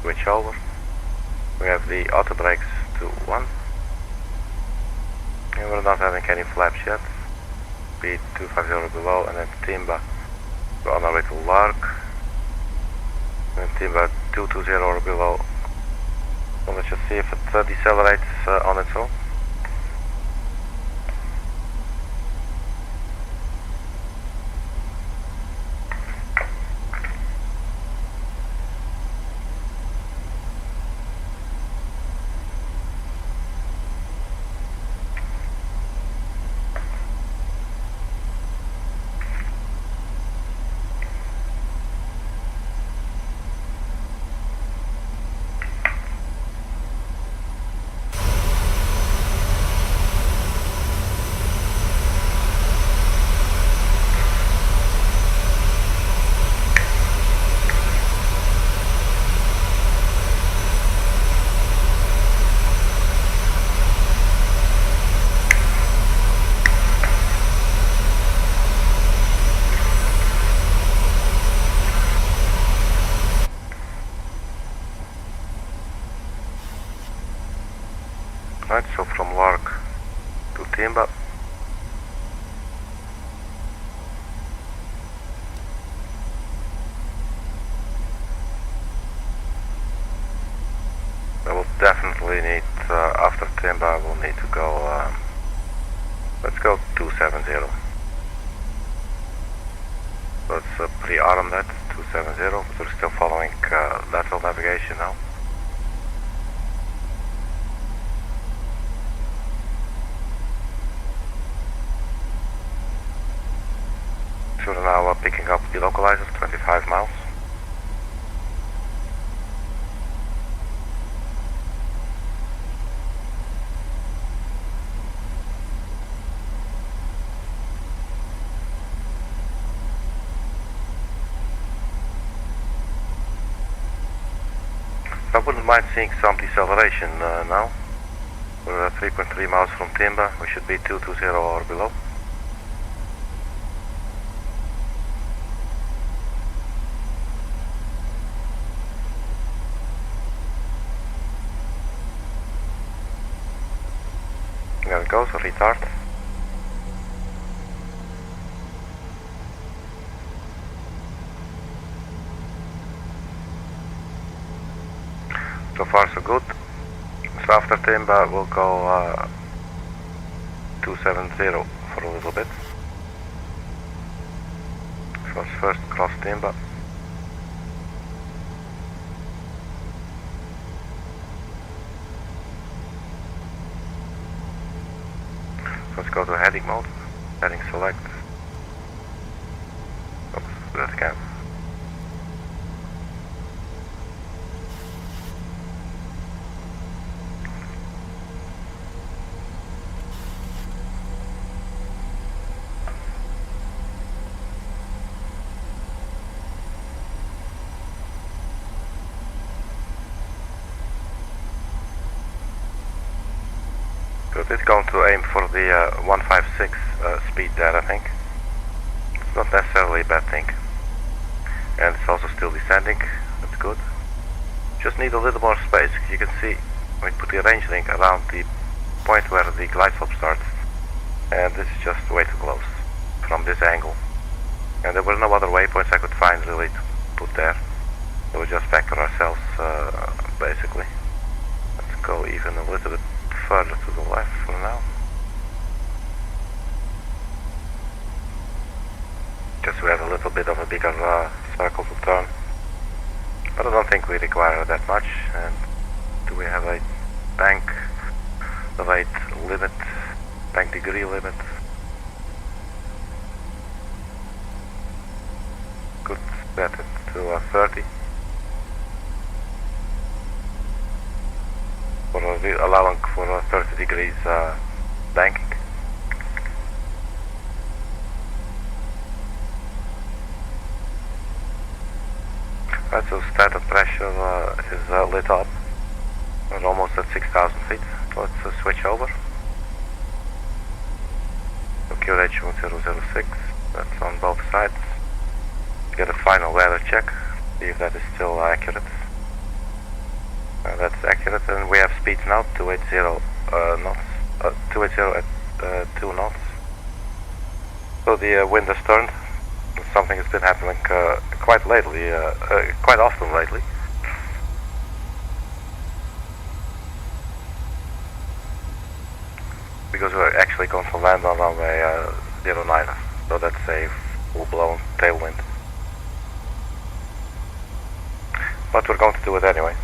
switch over. We have the auto brakes to 1. And we're not having any flaps yet. Speed 250 below, and then Timba. We're on our way to Lark. And Timba 220 or below. So let's just see if it decelerates on its own. Right, so from Lark to Timba. I will definitely need, after Timba, we'll need to go, let's go 270. Let's pre-arm that, 270, but we're still following lateral navigation now. So we're now picking up the localizer, 25 miles. I wouldn't mind seeing some deceleration now. We're at 3.3 miles from Timba. We should be 220 or below. There it goes, a retard. So far so good. So after Timba we'll go 270 for a little bit. So let's first cross Timba. Let's go to heading mode, heading select. Oops, do that again. Good, it's going to aim for the 156 speed there, I think. It's not necessarily a bad thing. And it's also still descending, that's good. Just need a little more space. You can see we put the range link around the point where the glide slope starts. And this is just way too close from this angle. And there were no other waypoints I could find really to put there. So we just factor ourselves basically. Let's go even a little bit further to the left for now. Just we have a little bit of a bigger circle to turn. But I don't think we require that much. And do we have a bank weight limit, bank degree limit? Could set it to 30. For allowing for 30 degrees banking. Right, so started pressure is lit up. We're almost at 6,000 feet. Let's switch over. So QH 1006, that's on both sides. Get a final weather check, see if that is still accurate. That's accurate, and we have speeds now, 280 knots, 280 at 2 knots. So the wind has turned. Something has been happening quite lately, quite often lately. Because we're actually going to land on runway 09, so that's a full-blown tailwind. But we're going to do it anyway.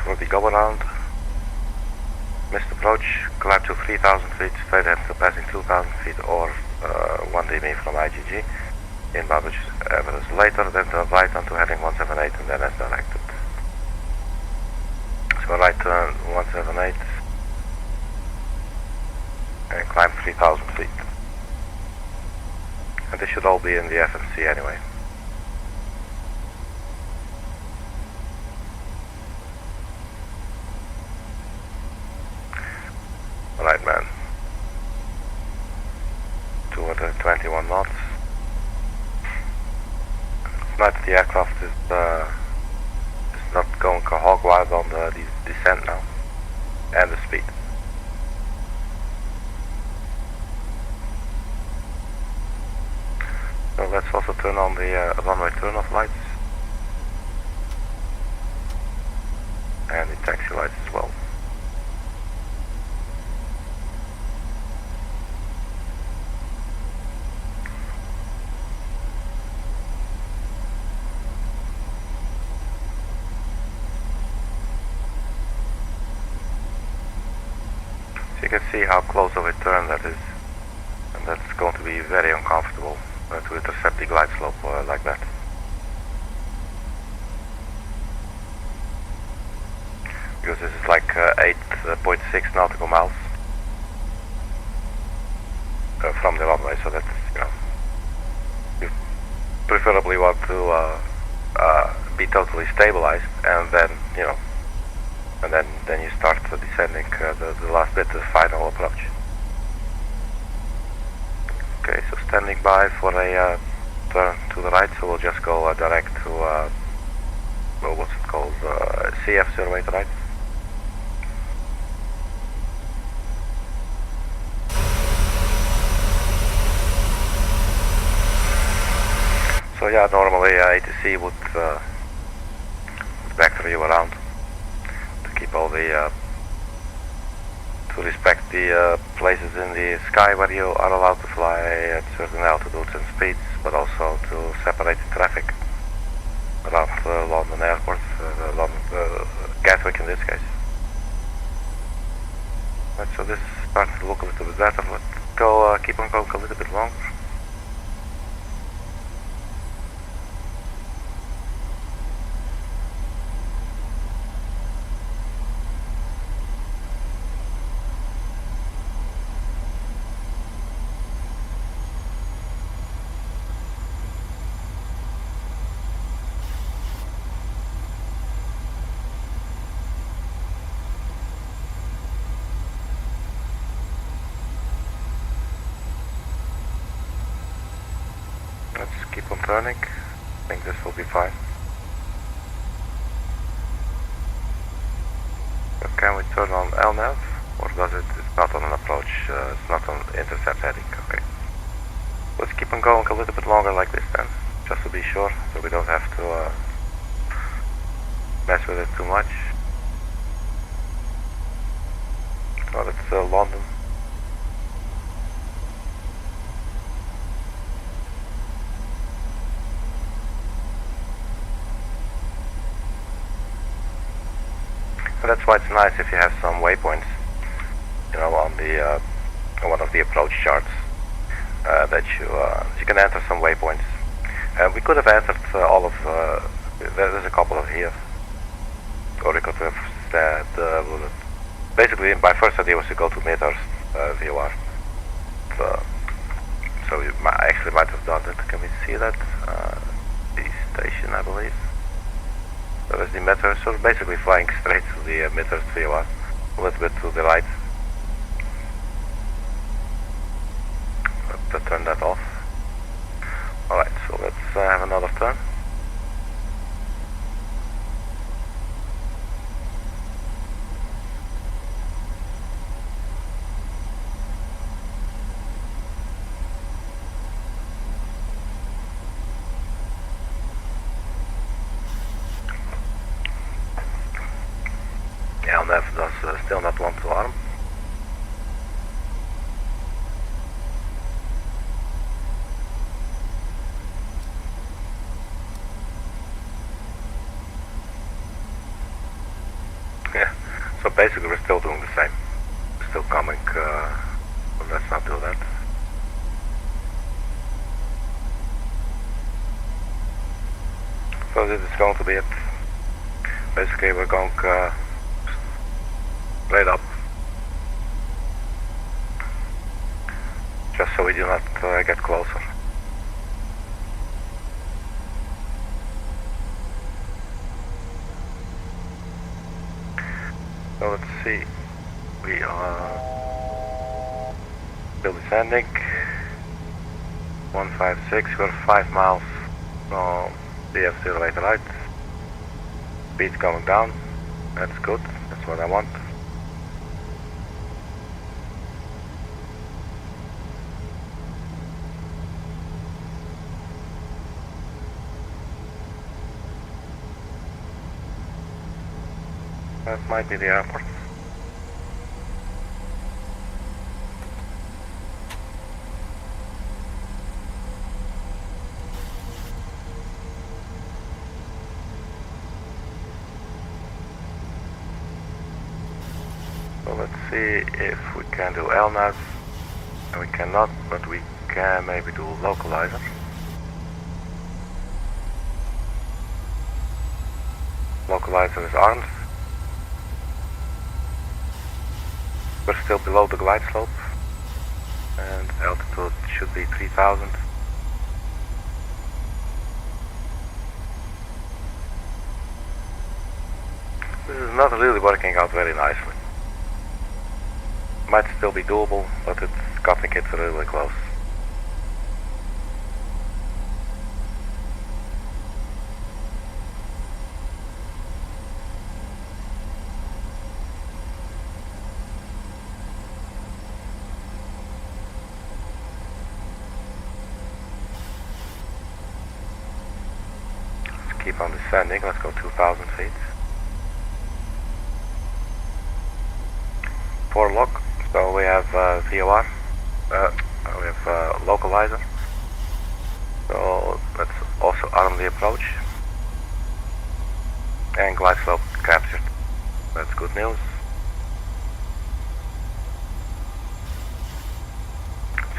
For the go around, missed approach, climb to 3,000 feet, straight ahead to passing 2,000 feet or 1 dB from IGG. Inbound, which is later, then turn right onto heading 178 and then as directed. So right turn 178 and climb 3,000 feet. And this should all be in the FMC anyway. Right, man. 221 knots. It's not that the aircraft is not going hog wild on the descent now, and the speed. So let's also turn on the runway turn-off lights and the taxi lights as well. You can see how close of a turn that is, and that's going to be very uncomfortable to intercept the glide slope like that. Because this is like 8.6 nautical miles from the runway, so that's, you know, you preferably want to be totally stabilized, and then, you know, and then you start descending the last bit, the final approach. Okay, so standing by for a turn to the right, so we'll just go direct to, well, what's it called, CF08 right. So yeah, normally ATC would vector you around to keep all the to respect the places in the sky where you are allowed to fly at certain altitudes and speeds, but also to separate the traffic around London Airport, Gatwick in this case. Right, so this is starting to look a little bit better. Let's go, keep on going a little bit longer. Let's keep on turning. I think this will be fine. So can we turn on LNAV? Or does it? It's not on an approach, it's not on intercept heading. Okay. Let's keep on going a little bit longer like this then, just to be sure, so we don't have to mess with it too much. So that's London. And that's why it's nice if you have some waypoints, you know, on the one of the approach charts, that you can enter some waypoints We could have answered all of. There's a couple of here, or we could have said. Basically, my first idea was to go to meters VOR. So we actually might have done it. Can we see that? The station, I believe. That is the meters. So basically, flying straight to the meters VOR, a little bit to the right. Let's turn that off. Alright, so let's have another turn. Yeah, and that does still not want to arm. So basically we're still doing the same. We're still coming, but let's not do that. So this is going to be it. Basically we're going straight up. Just so we do not get closer. So let's see, we are still descending, 156, we're 5 miles from DF08 right, speed's going down, that's good, that's what I want. That might be the airport. So let's see if we can do LNAV. And we cannot, but we can maybe do localizer. Localizer is armed. We're still below the glide slope, and altitude should be 3000. This is not really working out very nicely. Might still be doable, but it's cutting it really close. Keep on descending, let's go 2000 feet. 4 lock, so we have VOR, we have localizer. So let's also arm the approach. And glide slope captured, that's good news.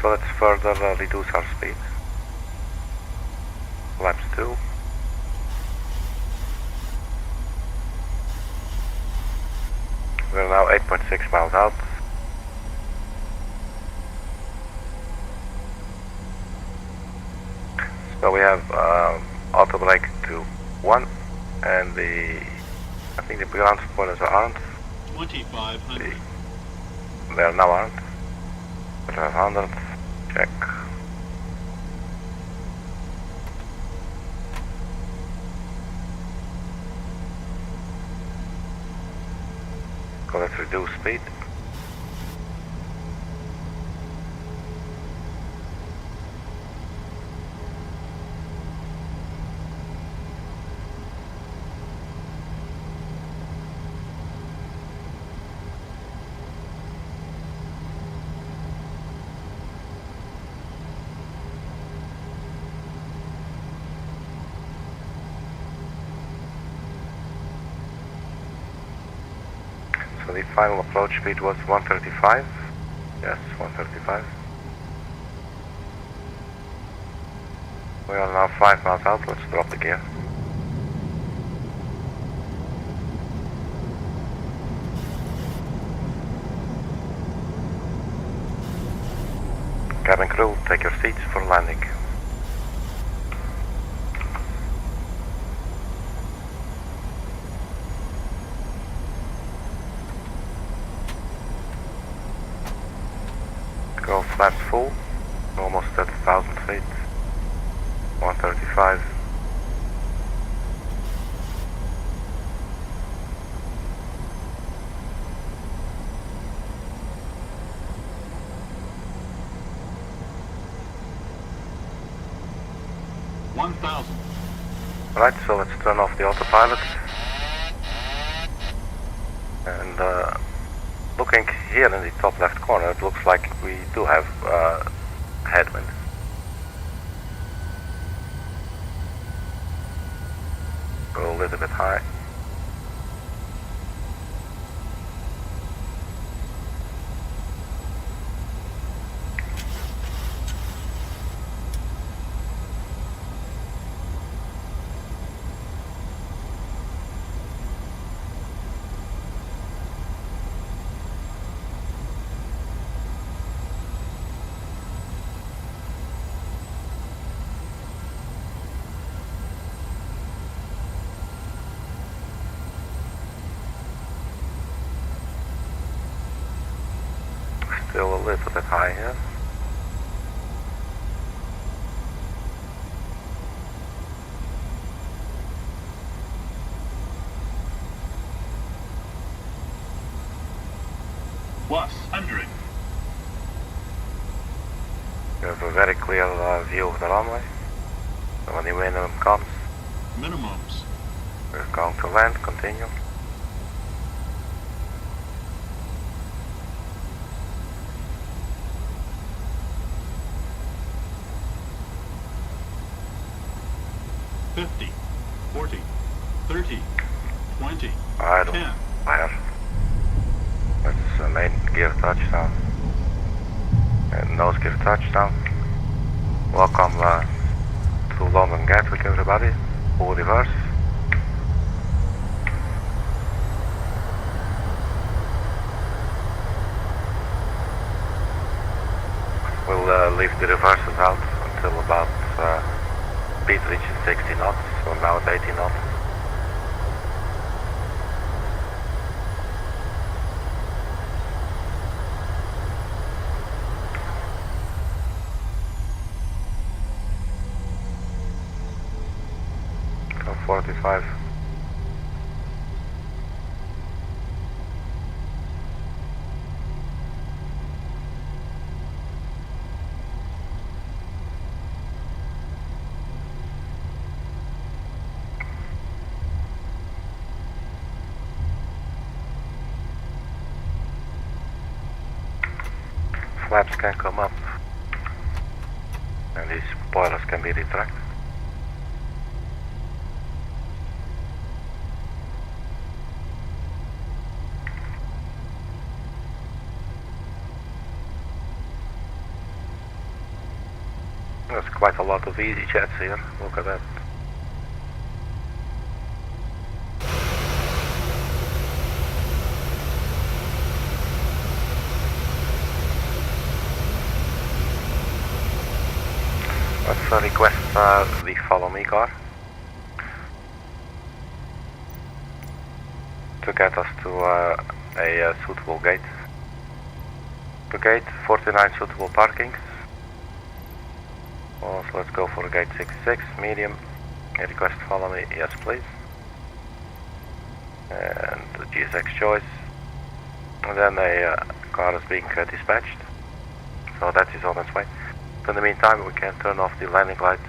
So let's further reduce our speed. Laps 2. We're now 8.6 miles out. So we have auto brake to 1, and I think the ground spoilers are armed. 2500. They are now armed. 500, check. So let's reduce speed. So the final approach speed was 135. Yes, 135. We are now 5 miles out, let's drop the gear. Cabin crew, take your seats for landing. Go flaps full, almost at 1,000 feet. 135. Right, so let's turn off the autopilot. And looking here in the top left corner, it looks like we do have headwind. Go a little bit high. Still a little bit high here. Plus 100. We have a very clear view of the runway. So when the minimum comes, Minimums. we're going to land, continue. $50, $40, $30, $20, Idle, $10. fire. That's main gear touchdown. And nose gear touchdown. Welcome to London Gatwick, everybody. Full reverse. We'll leave the reverses out until about speed reaches 60 knots, so now it's 80 knots. So 45. Flaps can come up and these spoilers can be retracted. There's quite a lot of easy jets here, look at that. Let's request the follow me car to get us to a suitable gate. To gate 49 suitable parkings. So let's go for gate 66, medium. Request follow me, yes please. And the GSX choice. And then a car is being dispatched. So that is on its way. In the meantime, we can turn off the landing lights.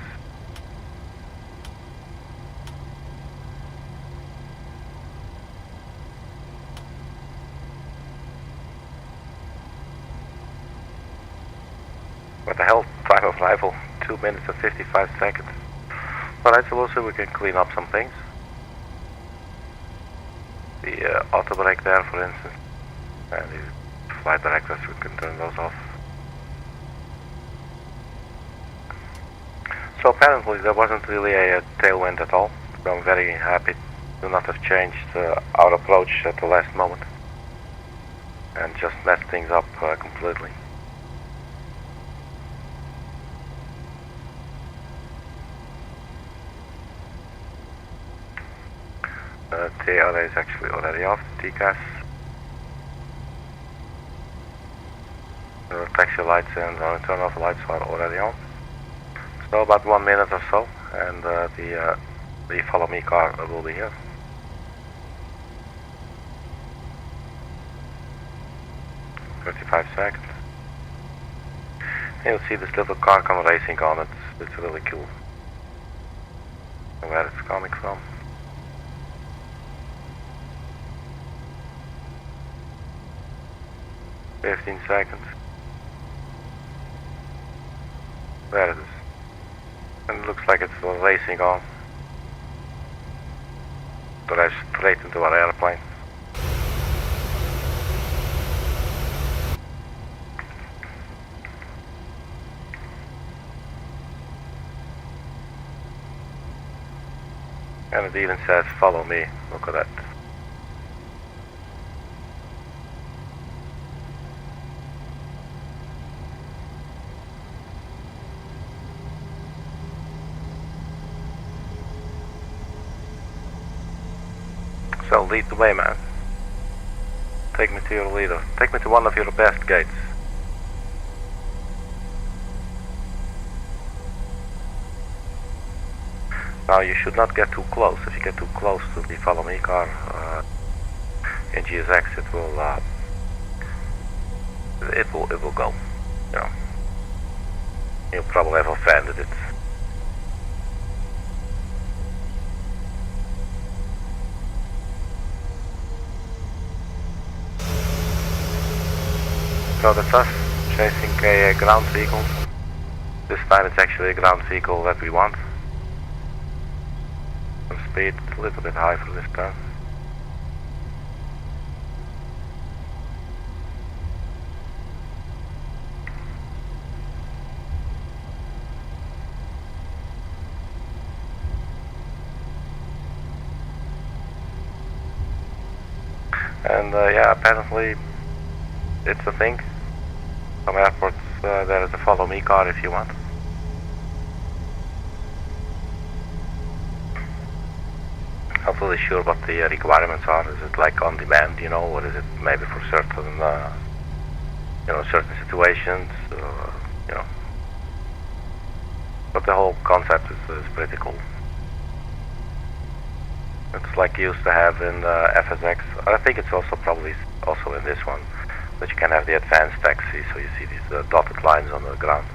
What the hell, time of arrival, 2 minutes and 55 seconds. Alright, so also we can clean up some things. The auto brake there, for instance, and the flight directors, we can turn those off. So apparently there wasn't really a tailwind at all. So I'm very happy to not have changed our approach at the last moment and just messed things up completely. TEBRA is actually already off, TCAS. The taxi lights and turn off lights are already on. So about 1 minute or so, and the follow me car will be here. $35. You'll see this little car come racing on it. It's really cool. Where it's coming from. $15. There it is. And it looks like it's racing on. Drives straight into our airplane. And it even says, follow me. Look at that. So lead the way, man. Take me to your leader. Take me to one of your best gates. Now you should not get too close. If you get too close to the follow me car in GSX, it will go. You know, you'll probably have offended it. So that's us chasing a ground vehicle. This time it's actually a ground vehicle that we want. Some speed, a little bit high for this turn. And yeah, apparently it's a thing. Some airports there is a follow me car if you want. Not really sure what the requirements are. Is it like on demand, you know, or is it maybe for certain, you know, certain situations, you know. But the whole concept is pretty cool. It's like you used to have in FSX. I think it's also probably also in this one. But you can have the advanced taxi, so you see these dotted lines on the ground.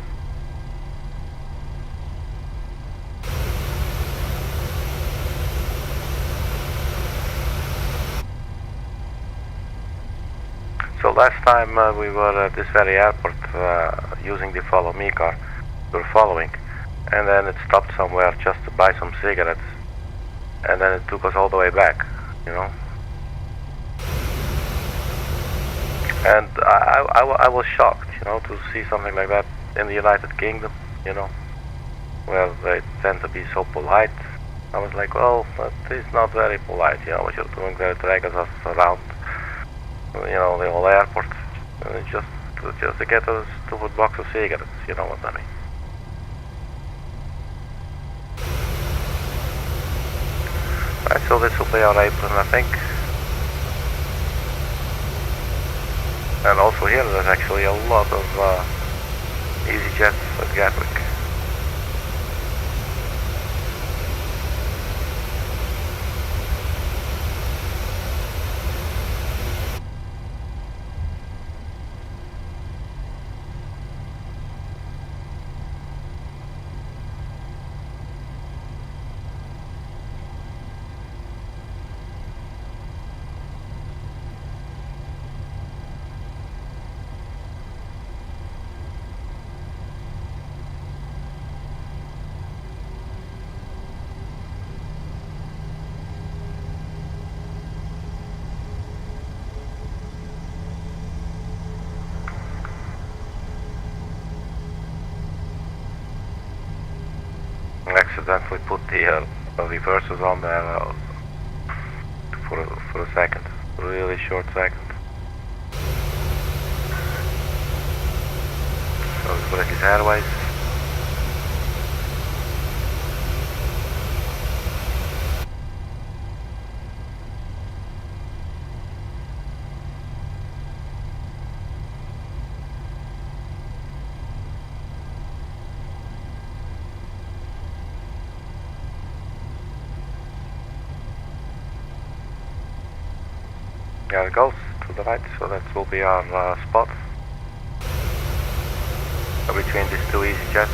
So last time we were at this very airport using the follow me car. We were following, and then it stopped somewhere just to buy some cigarettes, and then it took us all the way back, you know. And I was shocked, you know, to see something like that in the United Kingdom, you know, where they tend to be so polite. I was like, well, that is not very polite, you know, what you're doing there, dragging us around, you know, the whole airport, just to get a stupid box of cigarettes, you know what I mean. Right, so this will be our apron, I think. And also here there's actually a lot of EasyJets at Gatwick. accidentally put the reversers on there for a second, really short second. So it's British Airways. Yeah, it goes to the right, so that will be our spot between these two EasyJets.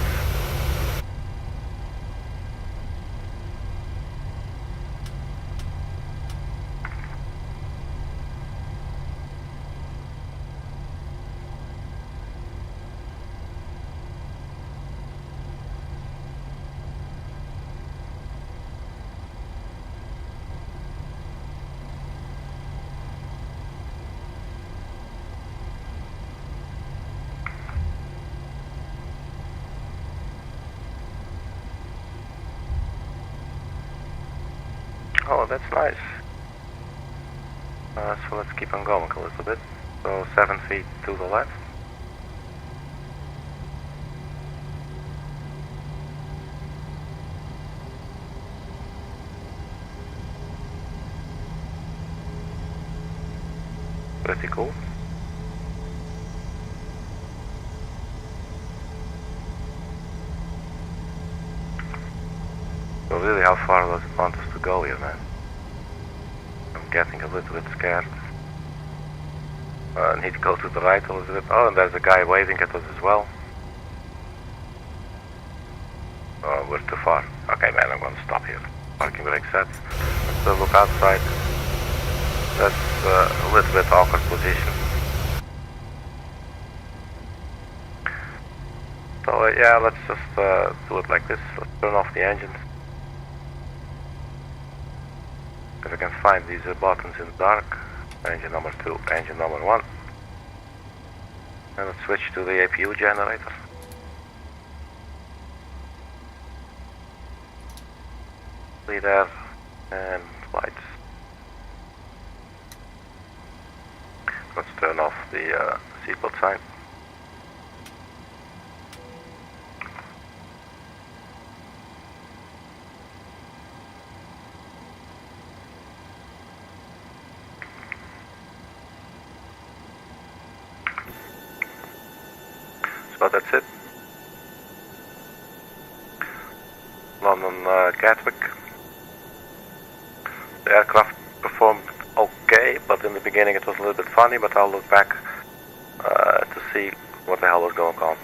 Oh, that's nice. So let's keep on going a little bit. So 7 feet to the left. Pretty cool. So really, how far does it want us to go here, man? I'm getting a little bit scared. Need to go to the right a little bit. Oh, and there's a guy waving at us as well. Oh, we're too far. Okay, man, I'm gonna stop here. Parking brake set. Let's look outside. That's a little bit awkward position. So yeah, let's just do it like this. Let's turn off the engines. If I can find these buttons in the dark. Engine number 2, engine number 1. And let's switch to the APU generator. Lead air and lights. Let's turn off the seatbelt sign. So that's it. London Gatwick. The aircraft performed okay, but in the beginning it was a little bit funny, but I'll look back to see what the hell was going on.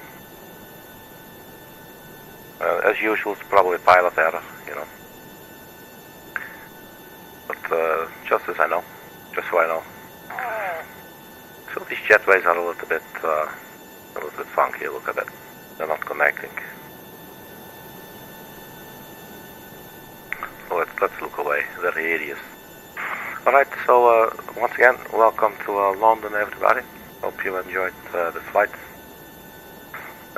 As usual, it's probably pilot error, you know. But just as I know, just so I know. So these jetways are a little bit funky. Look at that. They're not connecting. So let's look away. They're hideous. Alright, so once again, welcome to London, everybody. Hope you enjoyed the flight.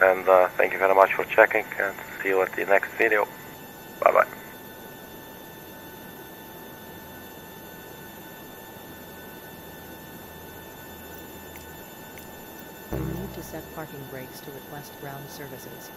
And thank you very much for checking, and see you at the next video. Bye bye. You need to set parking brakes to request ground services.